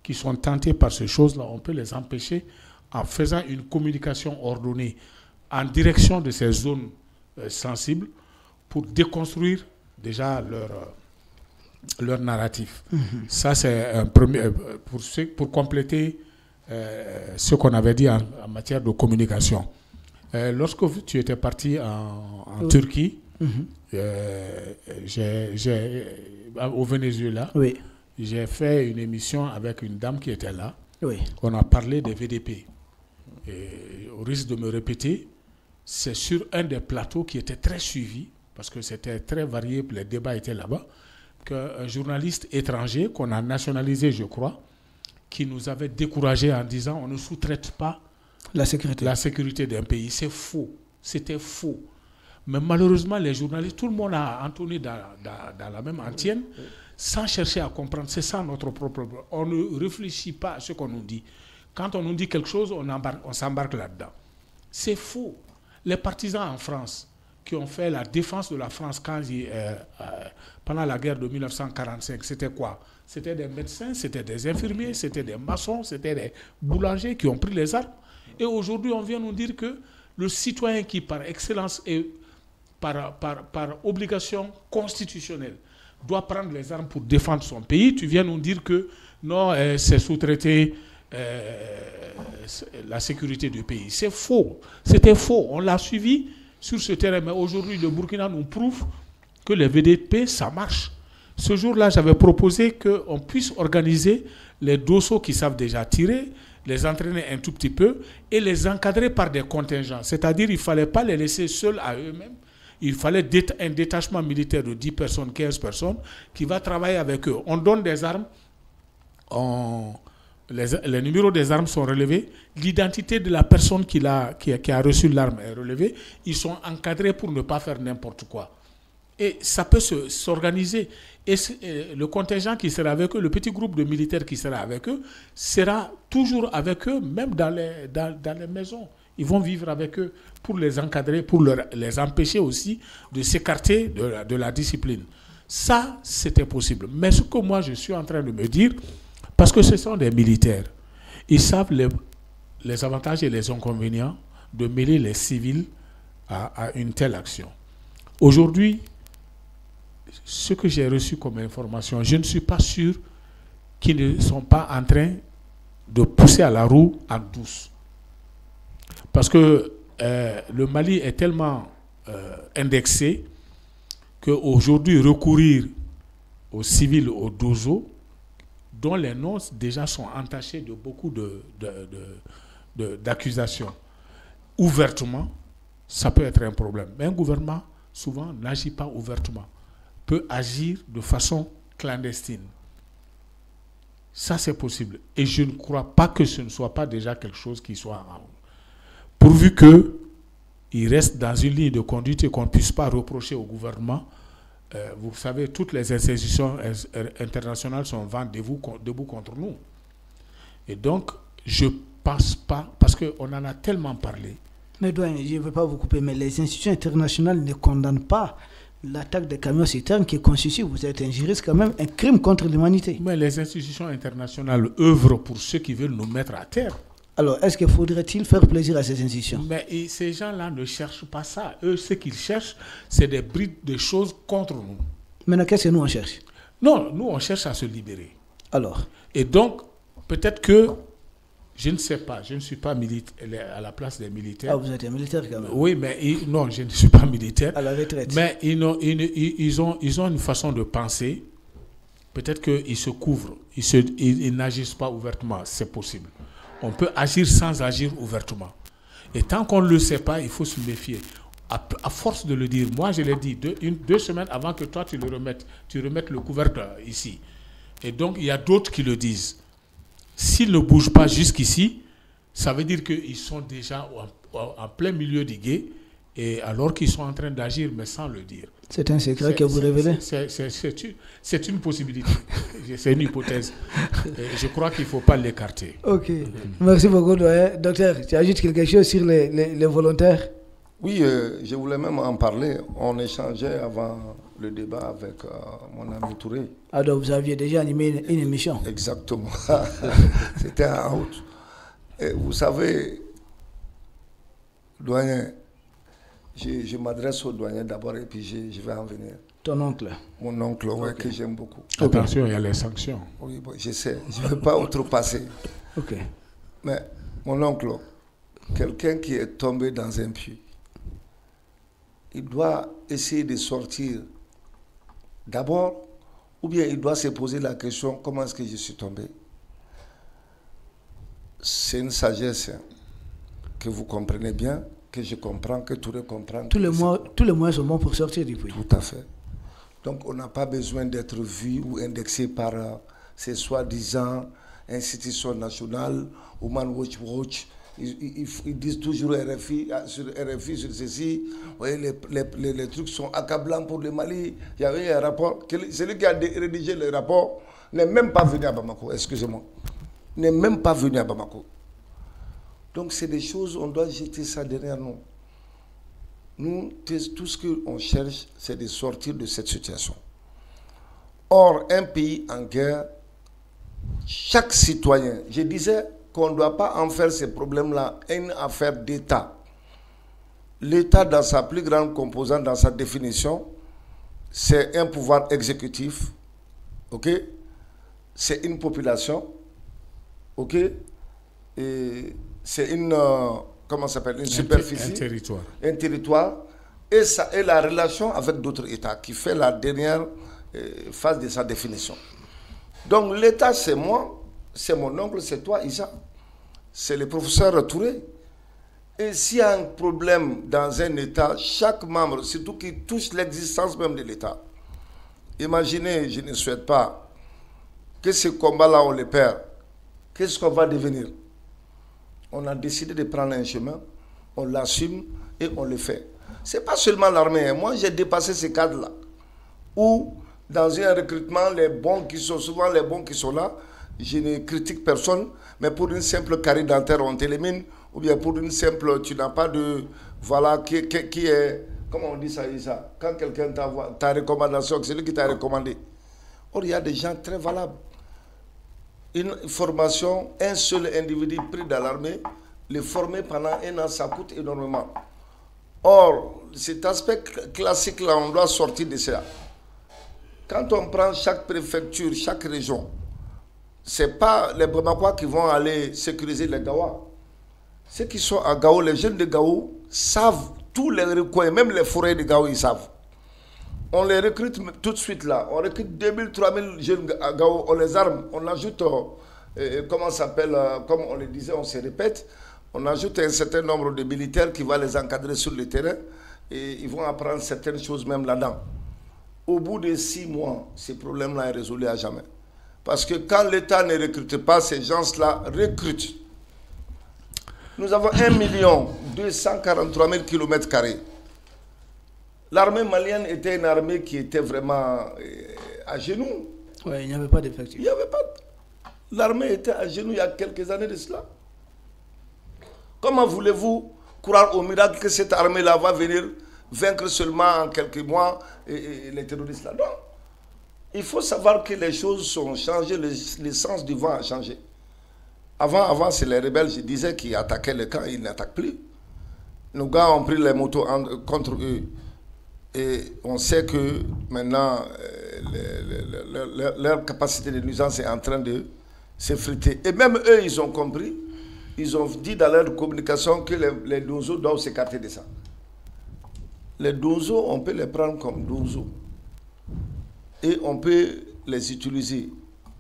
qui sont tentés par ces choses-là, on peut les empêcher en faisant une communication ordonnée en direction de ces zones sensibles pour déconstruire déjà leur narratif. Ça, c'est un premier, pour compléter ce qu'on avait dit en matière de communication. Lorsque tu étais parti en Turquie, au Venezuela, oui, j'ai fait une émission avec une dame qui était là. Oui. On a parlé des VDP. Et au risque de me répéter, c'est sur un des plateaux qui était très suivi, parce que c'était très varié, les débats étaient là-bas, qu'un journaliste étranger, qu'on a nationalisé, je crois, qui nous avait découragés en disant on ne sous-traite pas la sécurité d'un pays. C'est faux. C'était faux. Mais malheureusement, les journalistes, tout le monde a entonné dans la même antienne, sans chercher à comprendre. C'est ça notre problème. On ne réfléchit pas à ce qu'on nous dit. Quand on nous dit quelque chose, on s'embarque là-dedans. C'est faux. Les partisans en France qui ont fait la défense de la France pendant la guerre de 1945, c'était quoi? C'était des médecins, c'était des infirmiers, c'était des maçons, c'était des boulangers qui ont pris les armes. Et aujourd'hui, on vient nous dire que le citoyen qui, par excellence et par obligation constitutionnelle, doit prendre les armes pour défendre son pays, tu viens nous dire que non, c'est sous-traiter la sécurité du pays. C'est faux. C'était faux. On l'a suivi sur ce terrain. Mais aujourd'hui, le Burkina nous prouve que les VDP, ça marche. Ce jour-là, j'avais proposé qu'on puisse organiser les dossaux qui savent déjà tirer, les entraîner un tout petit peu et les encadrer par des contingents. C'est-à-dire qu'il ne fallait pas les laisser seuls à eux-mêmes. Il fallait un détachement militaire de 10 personnes, 15 personnes qui va travailler avec eux. On donne des armes, les numéros des armes sont relevés, l'identité de la personne qui a reçu l'arme est relevée, ils sont encadrés pour ne pas faire n'importe quoi. Et ça peut s'organiser. Et le contingent qui sera avec eux, le petit groupe de militaires qui sera avec eux, sera toujours avec eux, même dans les maisons. Ils vont vivre avec eux pour les encadrer, pour les empêcher aussi de s'écarter de la discipline. Ça, c'était possible. Mais ce que moi, je suis en train de me dire, parce que ce sont des militaires, Ils savent les avantages et les inconvénients de mêler les civils à une telle action. Aujourd'hui, ce que j'ai reçu comme information, je ne suis pas sûr qu'ils ne sont pas en train de pousser à la roue en douce. Parce que le Mali est tellement indexé qu'aujourd'hui, recourir aux civils, aux dozo, dont les noms déjà sont entachés de beaucoup d'accusations, ouvertement, ça peut être un problème. Mais un gouvernement, souvent, n'agit pas ouvertement, peut agir de façon clandestine. Ça, c'est possible. Et je ne crois pas que ce ne soit pas déjà quelque chose qui soit en... Pourvu qu'il reste dans une ligne de conduite et qu'on ne puisse pas reprocher au gouvernement. Vous savez, toutes les institutions internationales sont vent debout contre nous. Et donc, je ne pense pas, parce qu'on en a tellement parlé. Mais doyen, je ne veux pas vous couper, mais les institutions internationales ne condamnent pas l'attaque des camions citernes qui constitue, vous êtes un juriste quand même, un crime contre l'humanité. Mais les institutions internationales œuvrent pour ceux qui veulent nous mettre à terre. Alors, est-ce qu'il faudrait-il faire plaisir à ces institutions? Mais ces gens-là ne cherchent pas ça. Eux, ce qu'ils cherchent, c'est des brides de choses contre nous. Maintenant, qu'est-ce que nous on cherche? Non, nous, on cherche à se libérer. Alors? Et donc, peut-être que, je ne sais pas, je ne suis pas à la place des militaires. Ah, vous êtes un militaire quand même? Oui, mais non, je ne suis pas militaire. À la retraite. Mais ils ont une façon de penser. Peut-être qu'ils se couvrent. Ils n'agissent pas ouvertement. C'est possible. On peut agir sans agir ouvertement. Et tant qu'on ne le sait pas, il faut se méfier. À force de le dire, moi je l'ai dit 2 semaines avant que toi tu remettes le couvercle ici. Et donc il y a d'autres qui le disent. S'ils ne bougent pas jusqu'ici, ça veut dire qu'ils sont déjà en plein milieu du gué, et alors qu'ils sont en train d'agir, mais sans le dire. C'est un secret que vous révélez? C'est une possibilité. C'est une hypothèse. Et je crois qu'il ne faut pas l'écarter. Ok. Merci beaucoup, doyen. Docteur, tu ajoutes quelque chose sur les volontaires? Oui, je voulais même en parler. On échangeait avant le débat avec mon ami Touré. Ah, donc vous aviez déjà animé une émission? Exactement. C'était en août. Et vous savez, doyen, je m'adresse au doyen d'abord et puis je vais en venir. Ton oncle? Mon oncle, ouais, que j'aime beaucoup. Attention, il y a les sanctions. Oui, bon, je sais. Je ne veux pas outrepasser. Ok. Mais mon oncle, quelqu'un qui est tombé dans un puits, il doit essayer de sortir d'abord, ou bien il doit se poser la question, comment est-ce que je suis tombé? C'est une sagesse que vous comprenez bien, que je comprends, que tout le monde comprend. Tous les moyens sont bons pour sortir du puits. Tout à fait. Donc on n'a pas besoin d'être vu ou indexé par ces soi-disant institutions nationales, Human Watch. Ils disent toujours RFI, sur ceci, vous voyez, les trucs sont accablants pour le Mali. Il y avait un rapport, celui qui a rédigé le rapport n'est même pas venu à Bamako, excusez-moi, n'est même pas venu à Bamako. Donc c'est des choses, on doit jeter ça derrière nous. Nous, tout ce qu'on cherche, c'est de sortir de cette situation. Or, un pays en guerre, chaque citoyen, je disais, qu'on ne doit pas en faire ces problèmes-là une affaire d'État. L'État, dans sa plus grande composante, dans sa définition, c'est un pouvoir exécutif, ok? C'est une population, ok? Et c'est une, comment ça s'appelle? Une superficie. Un territoire. Un territoire. Et ça est la relation avec d'autres États qui fait la dernière phase de sa définition. Donc l'État, c'est moi. C'est mon oncle, c'est toi, Issa. C'est le professeur Touré. Et s'il y a un problème dans un État, chaque membre, surtout qui touche l'existence même de l'État, imaginez, je ne souhaite pas que ce combat-là, on le perd. Qu'est-ce qu'on va devenir? On a décidé de prendre un chemin, on l'assume et on le fait. Ce n'est pas seulement l'armée. Moi, j'ai dépassé ce cadre-là. Où, dans un recrutement, les bons qui sont souvent les bons qui sont là, je ne critique personne, mais pour une simple carie dentaire, on t'élimine, ou bien pour une simple, tu n'as pas de, voilà, qui est, comment on dit ça, Isa? Quand quelqu'un ta recommandation, c'est lui qui t'a recommandé. Or, il y a des gens très valables. Une formation, un seul individu pris dans l'armée, le former pendant 1 an, ça coûte énormément. Or, cet aspect classique-là, on doit sortir de ça. Quand on prend chaque préfecture, chaque région, ce n'est pas les Bamakois qui vont aller sécuriser les Gawa. Ceux qui sont à Gao, les jeunes de Gao, savent tous les recoins, même les forêts de Gao, ils savent. On les recrute tout de suite là. On recrute 2000, 3000 jeunes à Gao, on les arme, on ajoute, comment ça s'appelle, comme on le disait, on se répète, on ajoute un certain nombre de militaires qui vont les encadrer sur le terrain et ils vont apprendre certaines choses même là-dedans. Au bout de 6 mois, ce problème-là est résolu à jamais. Parce que quand l'État ne recrute pas, ces gens-là recrutent. Nous avons 1 243 000 km². L'armée malienne était une armée qui était vraiment à genoux. Oui, il n'y avait pas d'effectif. Il n'y avait pas. L'armée était à genoux il y a quelques années de cela. Comment voulez-vous croire au miracle que cette armée-là va venir vaincre seulement en quelques mois les terroristes là? Non. Il faut savoir que les choses sont changées, le sens du vent a changé. Avant c'est les rebelles, je disais, qui attaquaient le camp, ils n'attaquent plus. Nos gars ont pris les motos contre eux. Et on sait que maintenant, leur capacité de nuisance est en train de s'effriter. Et même eux, ils ont compris, ils ont dit dans leur communication que les dozos doivent s'écarter de ça. Les dozos, on peut les prendre comme dozos. Et on peut les utiliser.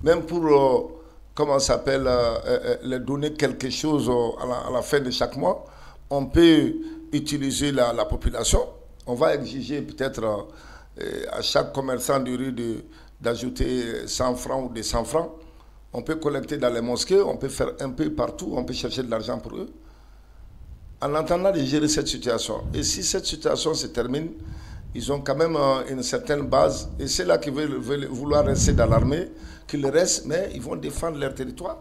Même pour, comment ça s'appelle, les donner quelque chose à la fin de chaque mois, on peut utiliser la population. On va exiger peut-être à chaque commerçant du riz d'ajouter 100 francs ou 200 francs. On peut collecter dans les mosquées, on peut faire un peu partout, on peut chercher de l'argent pour eux. En attendant de gérer cette situation. Et si cette situation se termine, ils ont quand même une certaine base. Et c'est là qu'ils veulent vouloir rester dans l'armée, qu'ils restent, mais ils vont défendre leur territoire.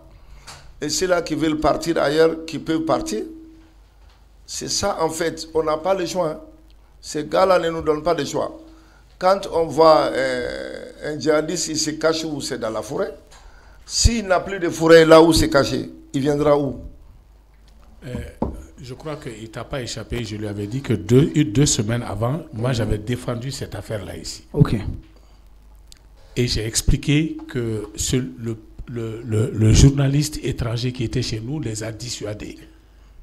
Et c'est là qu'ils veulent partir ailleurs, qu'ils peuvent partir. C'est ça, en fait. On n'a pas le choix. Hein. Ces gars-là ne nous donnent pas de choix. Quand on voit un djihadiste, il se cache où? C'est dans la forêt. S'il n'a plus de forêt là où c'est caché, il viendra où? Je crois qu'il ne t'a pas échappé. Je lui avais dit que deux semaines avant, moi j'avais défendu cette affaire-là ici. Ok. Et j'ai expliqué que le journaliste étranger qui était chez nous les a dissuadés.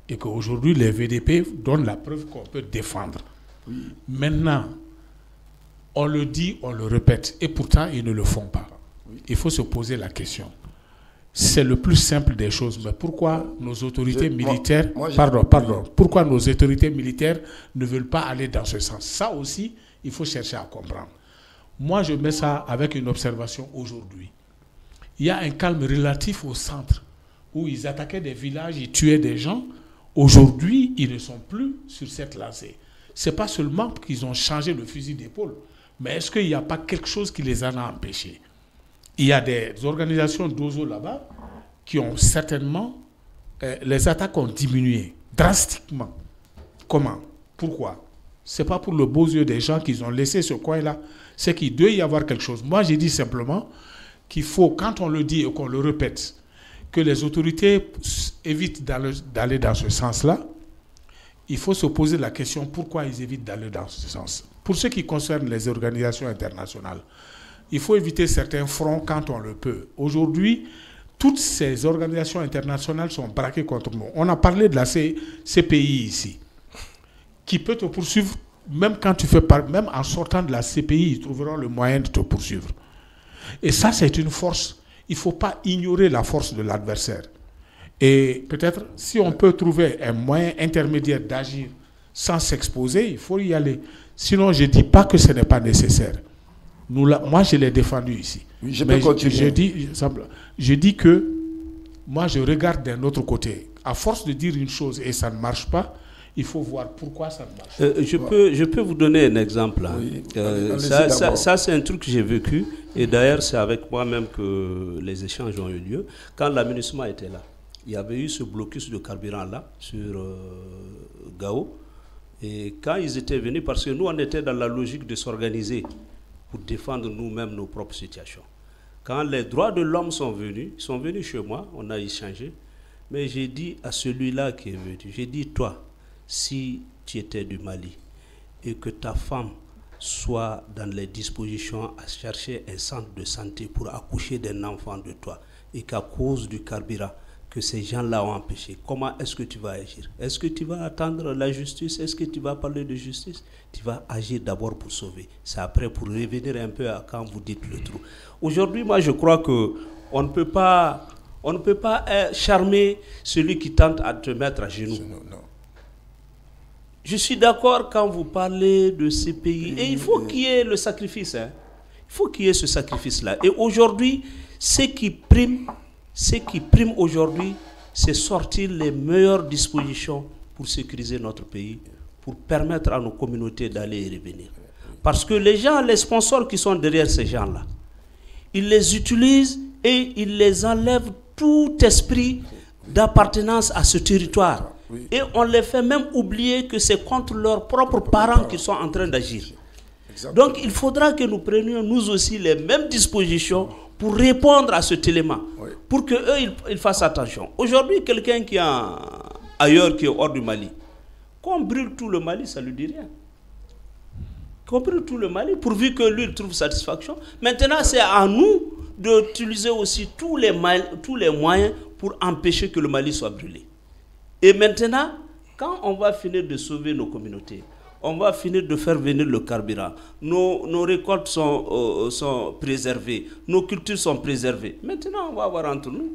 Et qu'aujourd'hui, les VDP donnent la preuve qu'on peut défendre. Oui. Maintenant, on le dit, on le répète, et pourtant, ils ne le font pas. Oui. Il faut se poser la question. C'est le plus simple des choses, mais pourquoi nos autorités militaires, pourquoi nos autorités militaires ne veulent pas aller dans ce sens? Ça aussi, il faut chercher à comprendre. Moi, je mets ça avec une observation aujourd'hui. Il y a un calme relatif au centre, où ils attaquaient des villages, ils tuaient des gens. Aujourd'hui, ils ne sont plus sur cette lancée. Ce n'est pas seulement qu'ils ont changé le fusil d'épaule, mais est-ce qu'il n'y a pas quelque chose qui les en a empêchés? Il y a des organisations d'OZO là-bas qui ont certainement... les attaques ont diminué drastiquement. Comment? Pourquoi? Ce n'est pas pour le beau yeux des gens qu'ils ont laissé ce coin-là. C'est qu'il doit y avoir quelque chose. Moi, j'ai dit simplement qu'il faut, quand on le dit et qu'on le répète, que les autorités évitent d'aller dans ce sens-là, il faut se poser la question pourquoi ils évitent d'aller dans ce sens. Pour ce qui concerne les organisations internationales, il faut éviter certains fronts quand on le peut. Aujourd'hui, toutes ces organisations internationales sont braquées contre nous. On a parlé de la CPI ici, qui peut te poursuivre, même quand tu fais même en sortant de la CPI, ils trouveront le moyen de te poursuivre. Et ça, c'est une force. Il ne faut pas ignorer la force de l'adversaire. Et peut-être, si on peut trouver un moyen intermédiaire d'agir sans s'exposer, il faut y aller. Sinon, je ne dis pas que ce n'est pas nécessaire. Moi, je l'ai défendu ici. Oui, je peux continuer. Je dis que moi, je regarde d'un autre côté. À force de dire une chose et ça ne marche pas, il faut voir pourquoi ça ne marche pas. Je peux vous donner un exemple. Hein. Oui. Ça c'est un truc que j'ai vécu. Et d'ailleurs, c'est avec moi-même que les échanges ont eu lieu. Quand l'aménagement était là, il y avait eu ce blocus de carburant-là sur Gao. Et quand ils étaient venus, parce que nous, on était dans la logique de s'organiser pour défendre nous-mêmes nos propres situations. Quand les droits de l'homme sont venus chez moi, on a échangé, mais j'ai dit à celui-là qui est venu, j'ai dit, toi, si tu étais du Mali et que ta femme soit dans les dispositions à chercher un centre de santé pour accoucher d'un enfant de toi et qu'à cause du carburant, que ces gens-là ont empêché, comment est-ce que tu vas agir? Est-ce que tu vas attendre la justice? Est-ce que tu vas parler de justice? Tu vas agir d'abord pour sauver. C'est après pour revenir un peu à quand vous dites le trou. Aujourd'hui, moi, je crois qu'on ne peut pas charmer celui qui tente à te mettre à genoux. Non. Je suis d'accord quand vous parlez de ces pays. Et il faut qu'il y ait le sacrifice. Il faut qu'il y ait ce sacrifice-là. Et aujourd'hui, ce qui prime aujourd'hui, c'est sortir les meilleures dispositions pour sécuriser notre pays, pour permettre à nos communautés d'aller et revenir. Parce que les gens, les sponsors qui sont derrière ces gens-là, ils les utilisent et ils les enlèvent tout esprit d'appartenance à ce territoire. Et on les fait même oublier que c'est contre leurs propres parents qu'ils sont en train d'agir. Donc il faudra que nous prenions nous aussi les mêmes dispositions pour répondre à cet élément, pour qu'eux ils fassent attention. Aujourd'hui, quelqu'un qui est ailleurs, qui est hors du Mali, qu'on brûle tout le Mali, ça ne lui dit rien. Qu'on brûle tout le Mali, pourvu que lui il trouve satisfaction. Maintenant, c'est à nous d'utiliser aussi tous les moyens pour empêcher que le Mali soit brûlé. Et maintenant, quand on va finir de sauver nos communautés, on va finir de faire venir le carburant, nos récoltes sont préservées, nos cultures sont préservées. Maintenant, on va voir entre nous.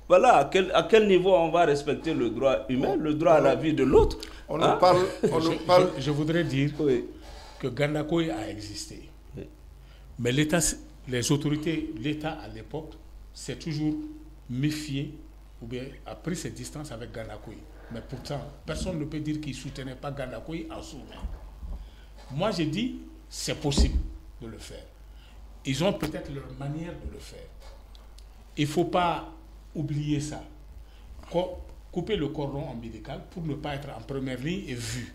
Voilà à quel niveau on va respecter le droit humain, le droit à la vie de l'autre. On nous parle. Je voudrais dire que Gandakoy a existé. Mais l'État, les autorités, l'État à l'époque, s'est toujours méfié ou bien a pris ses distances avec Gandakoy. Mais pourtant, personne ne peut dire qu'il ne soutenait pas Gandakoy en sous-main. Moi, j'ai dit, c'est possible de le faire. Ils ont peut-être leur manière de le faire. Il ne faut pas oublier ça. Couper le cordon ombilical pour ne pas être en première ligne et vu.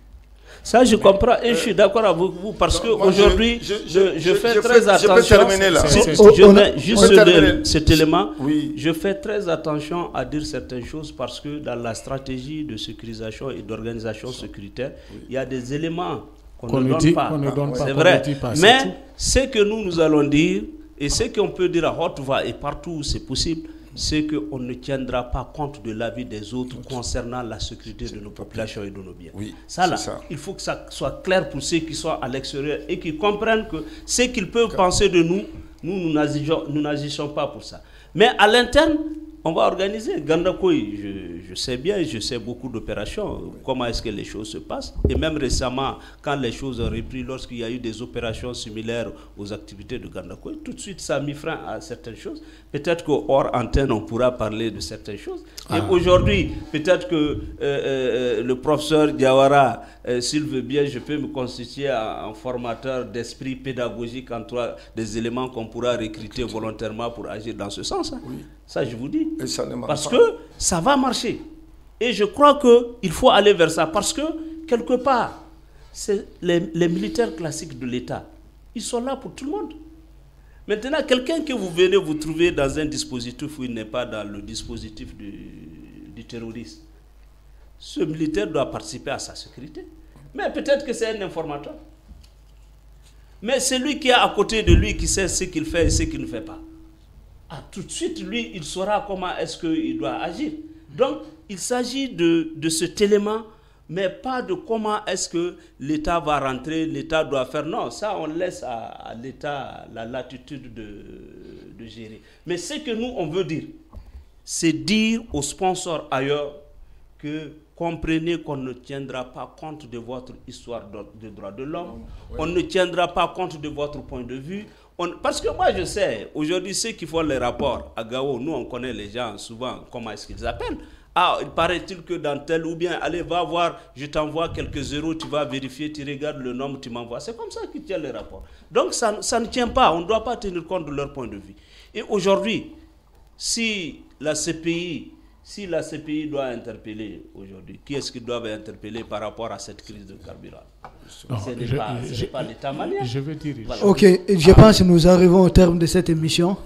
Ça, je comprends et je suis d'accord avec vous parce qu'aujourd'hui, je fais très attention. Je peux terminer là. Je mets juste cet élément. Oui. Je fais très attention à dire certaines choses parce que dans la stratégie de sécurisation et d'organisation sécuritaire, il y a des éléments qu'on ne donne pas. C'est vrai. Mais ce que nous allons dire et ce qu'on peut dire à haute voix et partout où c'est possible, c'est qu'on ne tiendra pas compte de l'avis des autres concernant la sécurité de nos populations et de nos biens. Oui, ça, il faut que ça soit clair pour ceux qui sont à l'extérieur et qui comprennent que ce qu'ils peuvent penser de nous, nous n'agissons pas pour ça. Mais à l'interne, on va organiser. Gandakoy, je sais bien, je sais beaucoup d'opérations, comment est-ce que les choses se passent. Et même récemment, quand les choses ont repris, lorsqu'il y a eu des opérations similaires aux activités de Gandakoy, tout de suite, ça a mis frein à certaines choses. Peut-être qu'hors antenne, on pourra parler de certaines choses. Et aujourd'hui, peut-être que le professeur Diawara, s'il veut bien, je peux me constituer en formateur d'esprit pédagogique entre des éléments qu'on pourra recruter volontairement pour agir dans ce sens. Hein. Oui. Ça, je vous dis. Parce que ça va marcher. Et je crois qu'il faut aller vers ça. Parce que, quelque part, les militaires classiques de l'État, ils sont là pour tout le monde. Maintenant, quelqu'un que vous venez vous trouver dans un dispositif où il n'est pas dans le dispositif du terroriste, ce militaire doit participer à sa sécurité. Mais peut-être que c'est un informateur. Mais c'est lui qui est à côté de lui qui sait ce qu'il fait et ce qu'il ne fait pas. Ah, tout de suite, lui, il saura comment est-ce qu'il doit agir. Donc, il s'agit de cet élément, mais pas de comment est-ce que l'État va rentrer, l'État doit faire. Non, ça, on laisse à l'État la latitude de gérer. Mais ce que nous, on veut dire, c'est dire aux sponsors ailleurs que comprenez qu'on ne tiendra pas compte de votre histoire de droits de l'homme, on ne tiendra pas compte de votre point de vue. Parce que moi, je sais, aujourd'hui, ceux qui font les rapports à Gao, nous, on connaît les gens souvent, comment est-ce qu'ils appellent. Ah, il paraît-il que dans tel, ou bien, allez, va voir, je t'envoie quelques euros, tu vas vérifier, tu regardes le nombre, tu m'envoies. C'est comme ça qu'ils tiennent les rapports. Donc, ça ne tient pas, on ne doit pas tenir compte de leur point de vue. Et aujourd'hui, si la CPI doit interpeller aujourd'hui, qui est-ce qu'ils doivent interpeller par rapport à cette crise de carburant? Ce n'est pas l'État malien. Je veux dire. Voilà. Ok, je pense que nous arrivons au terme de cette émission.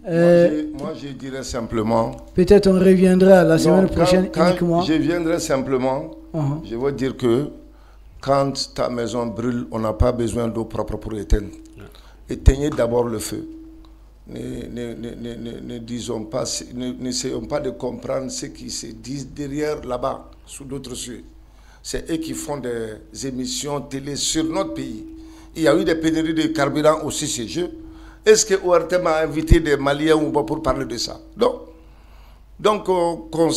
Moi, je dirais simplement... Peut-être on reviendra la semaine prochaine uniquement. Je viendrai simplement, je veux dire que quand ta maison brûle, on n'a pas besoin d'eau propre pour éteindre. Éteignez d'abord le feu. N'essayons pas de comprendre ce qui se dit derrière là-bas, sous d'autres cieux. C'est eux qui font des émissions télé sur notre pays. Il y a eu des pénuries de carburant aussi chez eux. Est-ce que ORTM a invité des Maliens ou pas pour parler de ça? Non. Donc, qu'on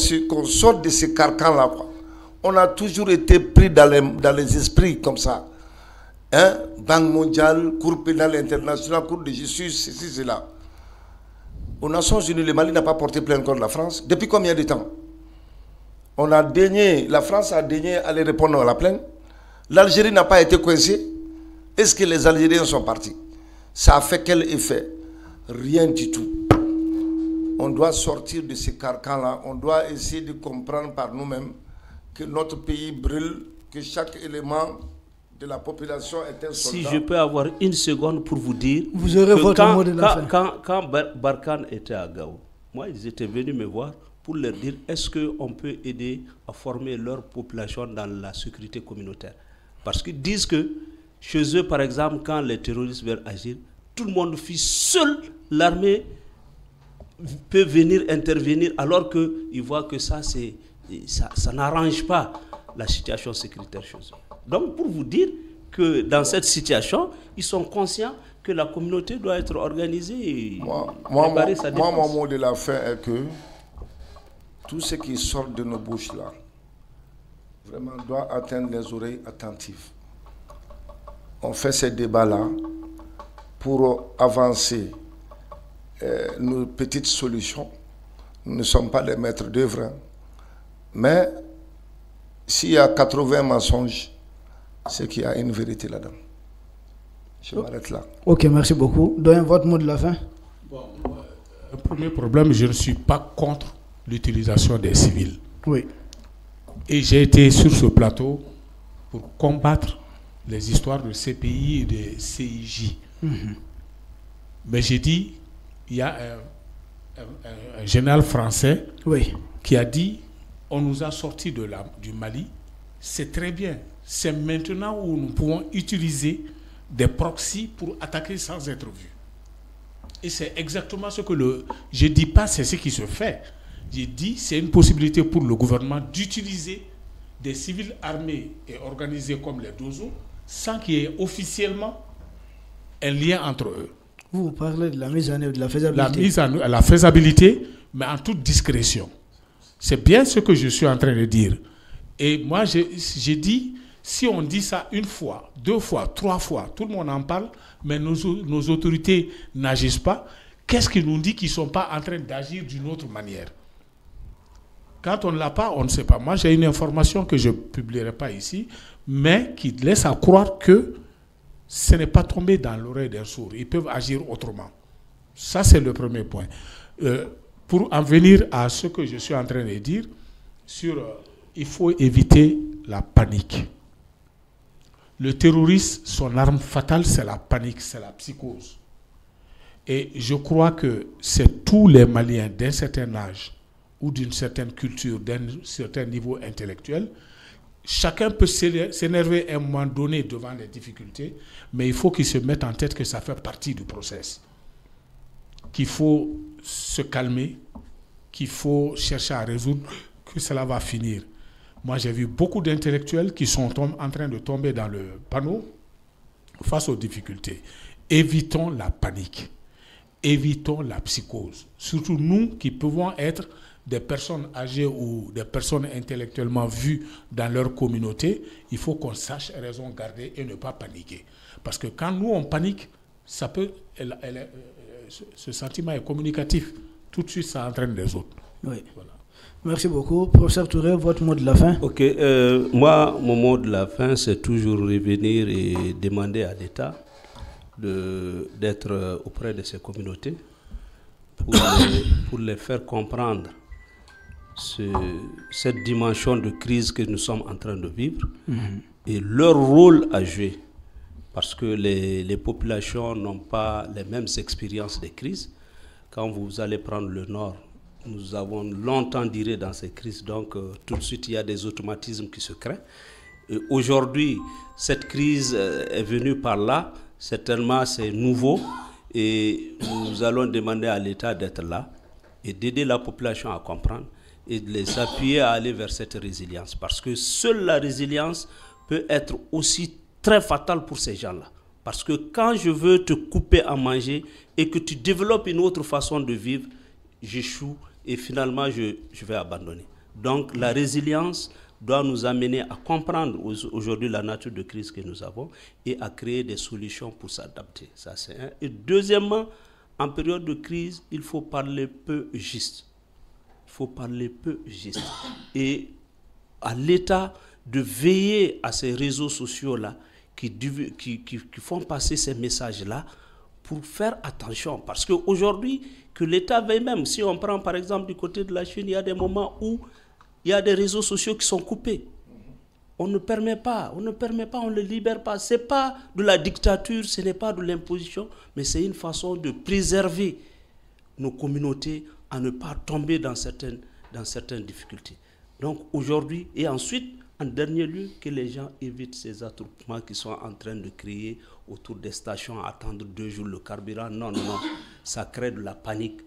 sorte de ces carcans-là. On a toujours été pris dans les esprits comme ça. Hein? Banque mondiale, Cour pénale internationale, Cour de justice, ceci, cela. Aux Nations Unies, le Mali n'a pas porté plainte contre la France. Depuis combien de temps? La France a daigné aller répondre à la plainte. L'Algérie n'a pas été coincée. Est-ce que les Algériens sont partis? Ça a fait quel effet? Rien du tout. On doit sortir de ces carcans-là. On doit essayer de comprendre par nous-mêmes que notre pays brûle, que chaque élément de la population est un soldat. Si je peux avoir une seconde pour vous dire, vous aurez votre mot de la fin. Quand Barkhane était à Gao, moi, ils étaient venus me voir pour leur dire est-ce qu'on peut aider à former leur population dans la sécurité communautaire. Parce qu'ils disent que chez eux, par exemple, quand les terroristes veulent agir, tout le monde fuit seul, l'armée peut venir intervenir alors qu'ils voient que ça n'arrange pas la situation sécuritaire chez eux. Donc, pour vous dire que dans cette situation, ils sont conscients que la communauté doit être organisée et préparer sa défense. Mon mot de la fin est que tout ce qui sort de nos bouches là, vraiment doit atteindre les oreilles attentives. On fait ces débats-là pour avancer nos petites solutions. Nous ne sommes pas des maîtres d'œuvre, hein. Mais s'il y a 80 mensonges, c'est qu'il y a une vérité là-dedans. Je m'arrête là. Ok, merci beaucoup. Donnez votre mot de la fin. Bon, le premier problème, je ne suis pas contre l'utilisation des civils. Oui. Et j'ai été sur ce plateau pour combattre les histoires de CPI et de CIJ. Mais j'ai dit, il y a un général français qui a dit, on nous a sortis du Mali, c'est très bien. C'est maintenant où nous pouvons utiliser des proxys pour attaquer sans être vus. Et c'est exactement ce que je ne dis pas c'est ce qui se fait. J'ai dit c'est une possibilité pour le gouvernement d'utiliser des civils armés et organisés comme les DOSO sans qu'il y ait officiellement un lien entre eux. Vous parlez de la mise en œuvre, de la faisabilité. La mise en œuvre, la faisabilité, mais en toute discrétion. C'est bien ce que je suis en train de dire. Et moi, j'ai dit, si on dit ça une fois, 2 fois, 3 fois, tout le monde en parle, mais nos autorités n'agissent pas, qu'est-ce qui nous dit qu'ils ne sont pas en train d'agir d'une autre manière? Quand on ne l'a pas, on ne sait pas. Moi, j'ai une information que je ne publierai pas ici, mais qui laisse à croire que ce n'est pas tombé dans l'oreille d'un sourd. Ils peuvent agir autrement. Ça, c'est le premier point. Pour en venir à ce que je suis en train de dire, il faut éviter la panique. Le terroriste, son arme fatale, c'est la panique, c'est la psychose. Et je crois que c'est tous les Maliens d'un certain âge ou d'une certaine culture, d'un certain niveau intellectuel. Chacun peut s'énerver à un moment donné devant les difficultés, mais il faut qu'ils se mettent en tête que ça fait partie du process. Qu'il faut se calmer, qu'il faut chercher à résoudre, que cela va finir. Moi, j'ai vu beaucoup d'intellectuels qui sont en train de tomber dans le panneau face aux difficultés. Évitons la panique. Évitons la psychose. Surtout nous qui pouvons être des personnes âgées ou des personnes intellectuellement vues dans leur communauté, il faut qu'on sache raison garder et ne pas paniquer. Parce que quand nous, on panique, ça peut, ce sentiment est communicatif. Tout de suite, ça entraîne les autres. Oui. Voilà. Merci beaucoup. Professeur Touré, votre mot de la fin. Ok. Moi, mon mot de la fin, c'est toujours revenir et demander à l'État d'être auprès de ces communautés pour les faire comprendre cette dimension de crise que nous sommes en train de vivre et leur rôle à jouer. Parce que les populations n'ont pas les mêmes expériences de crise. Quand vous allez prendre le nord, nous avons longtemps duré dans ces crises, donc tout de suite il y a des automatismes qui se créent. Aujourd'hui, cette crise est venue par là, certainement c'est nouveau et nous allons demander à l'État d'être là et d'aider la population à comprendre et de les appuyer à aller vers cette résilience. Parce que seule la résilience peut être aussi très fatale pour ces gens-là. Parce que quand je veux te couper à manger et que tu développes une autre façon de vivre, j'échoue et finalement je vais abandonner. Donc la résilience doit nous amener à comprendre aujourd'hui la nature de crise que nous avons et à créer des solutions pour s'adapter. Ça, c'est un. Et deuxièmement, en période de crise, il faut parler peu juste. Il faut parler peu juste. Et à l'État de veiller à ces réseaux sociaux-là qui font passer ces messages-là pour faire attention. Parce qu'aujourd'hui, que l'État veille même, si on prend par exemple du côté de la Chine, il y a des moments où il y a des réseaux sociaux qui sont coupés. On ne permet pas, on ne les libère pas. Ce n'est pas de la dictature, ce n'est pas de l'imposition, mais c'est une façon de préserver nos communautés à ne pas tomber dans certaines difficultés. Donc aujourd'hui, et ensuite, en dernier lieu, que les gens évitent ces attroupements qui sont en train de créer autour des stations à attendre 2 jours le carburant. Non, non, non, ça crée de la panique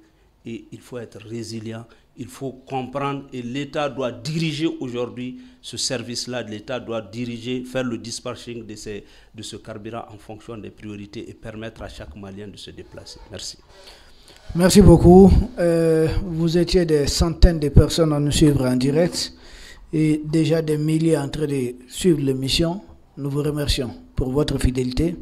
et il faut être résilient, il faut comprendre et l'État doit diriger aujourd'hui ce service-là, l'État doit diriger, faire le dispatching de ce carburant en fonction des priorités et permettre à chaque Malien de se déplacer. Merci. Merci beaucoup. Vous étiez des centaines de personnes à nous suivre en direct et déjà des milliers en train de suivre l'émission. Nous vous remercions pour votre fidélité.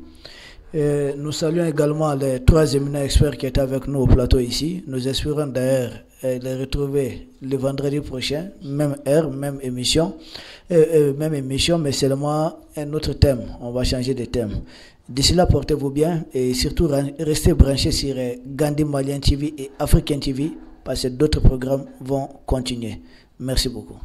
Nous saluons également les 3 éminents experts qui étaient avec nous au plateau ici. Nous espérons d'ailleurs les retrouver le vendredi prochain, même heure, même émission, mais seulement un autre thème. On va changer de thème. D'ici là, portez-vous bien et surtout restez branchés sur Gandhi Malian TV et African TV parce que d'autres programmes vont continuer. Merci beaucoup.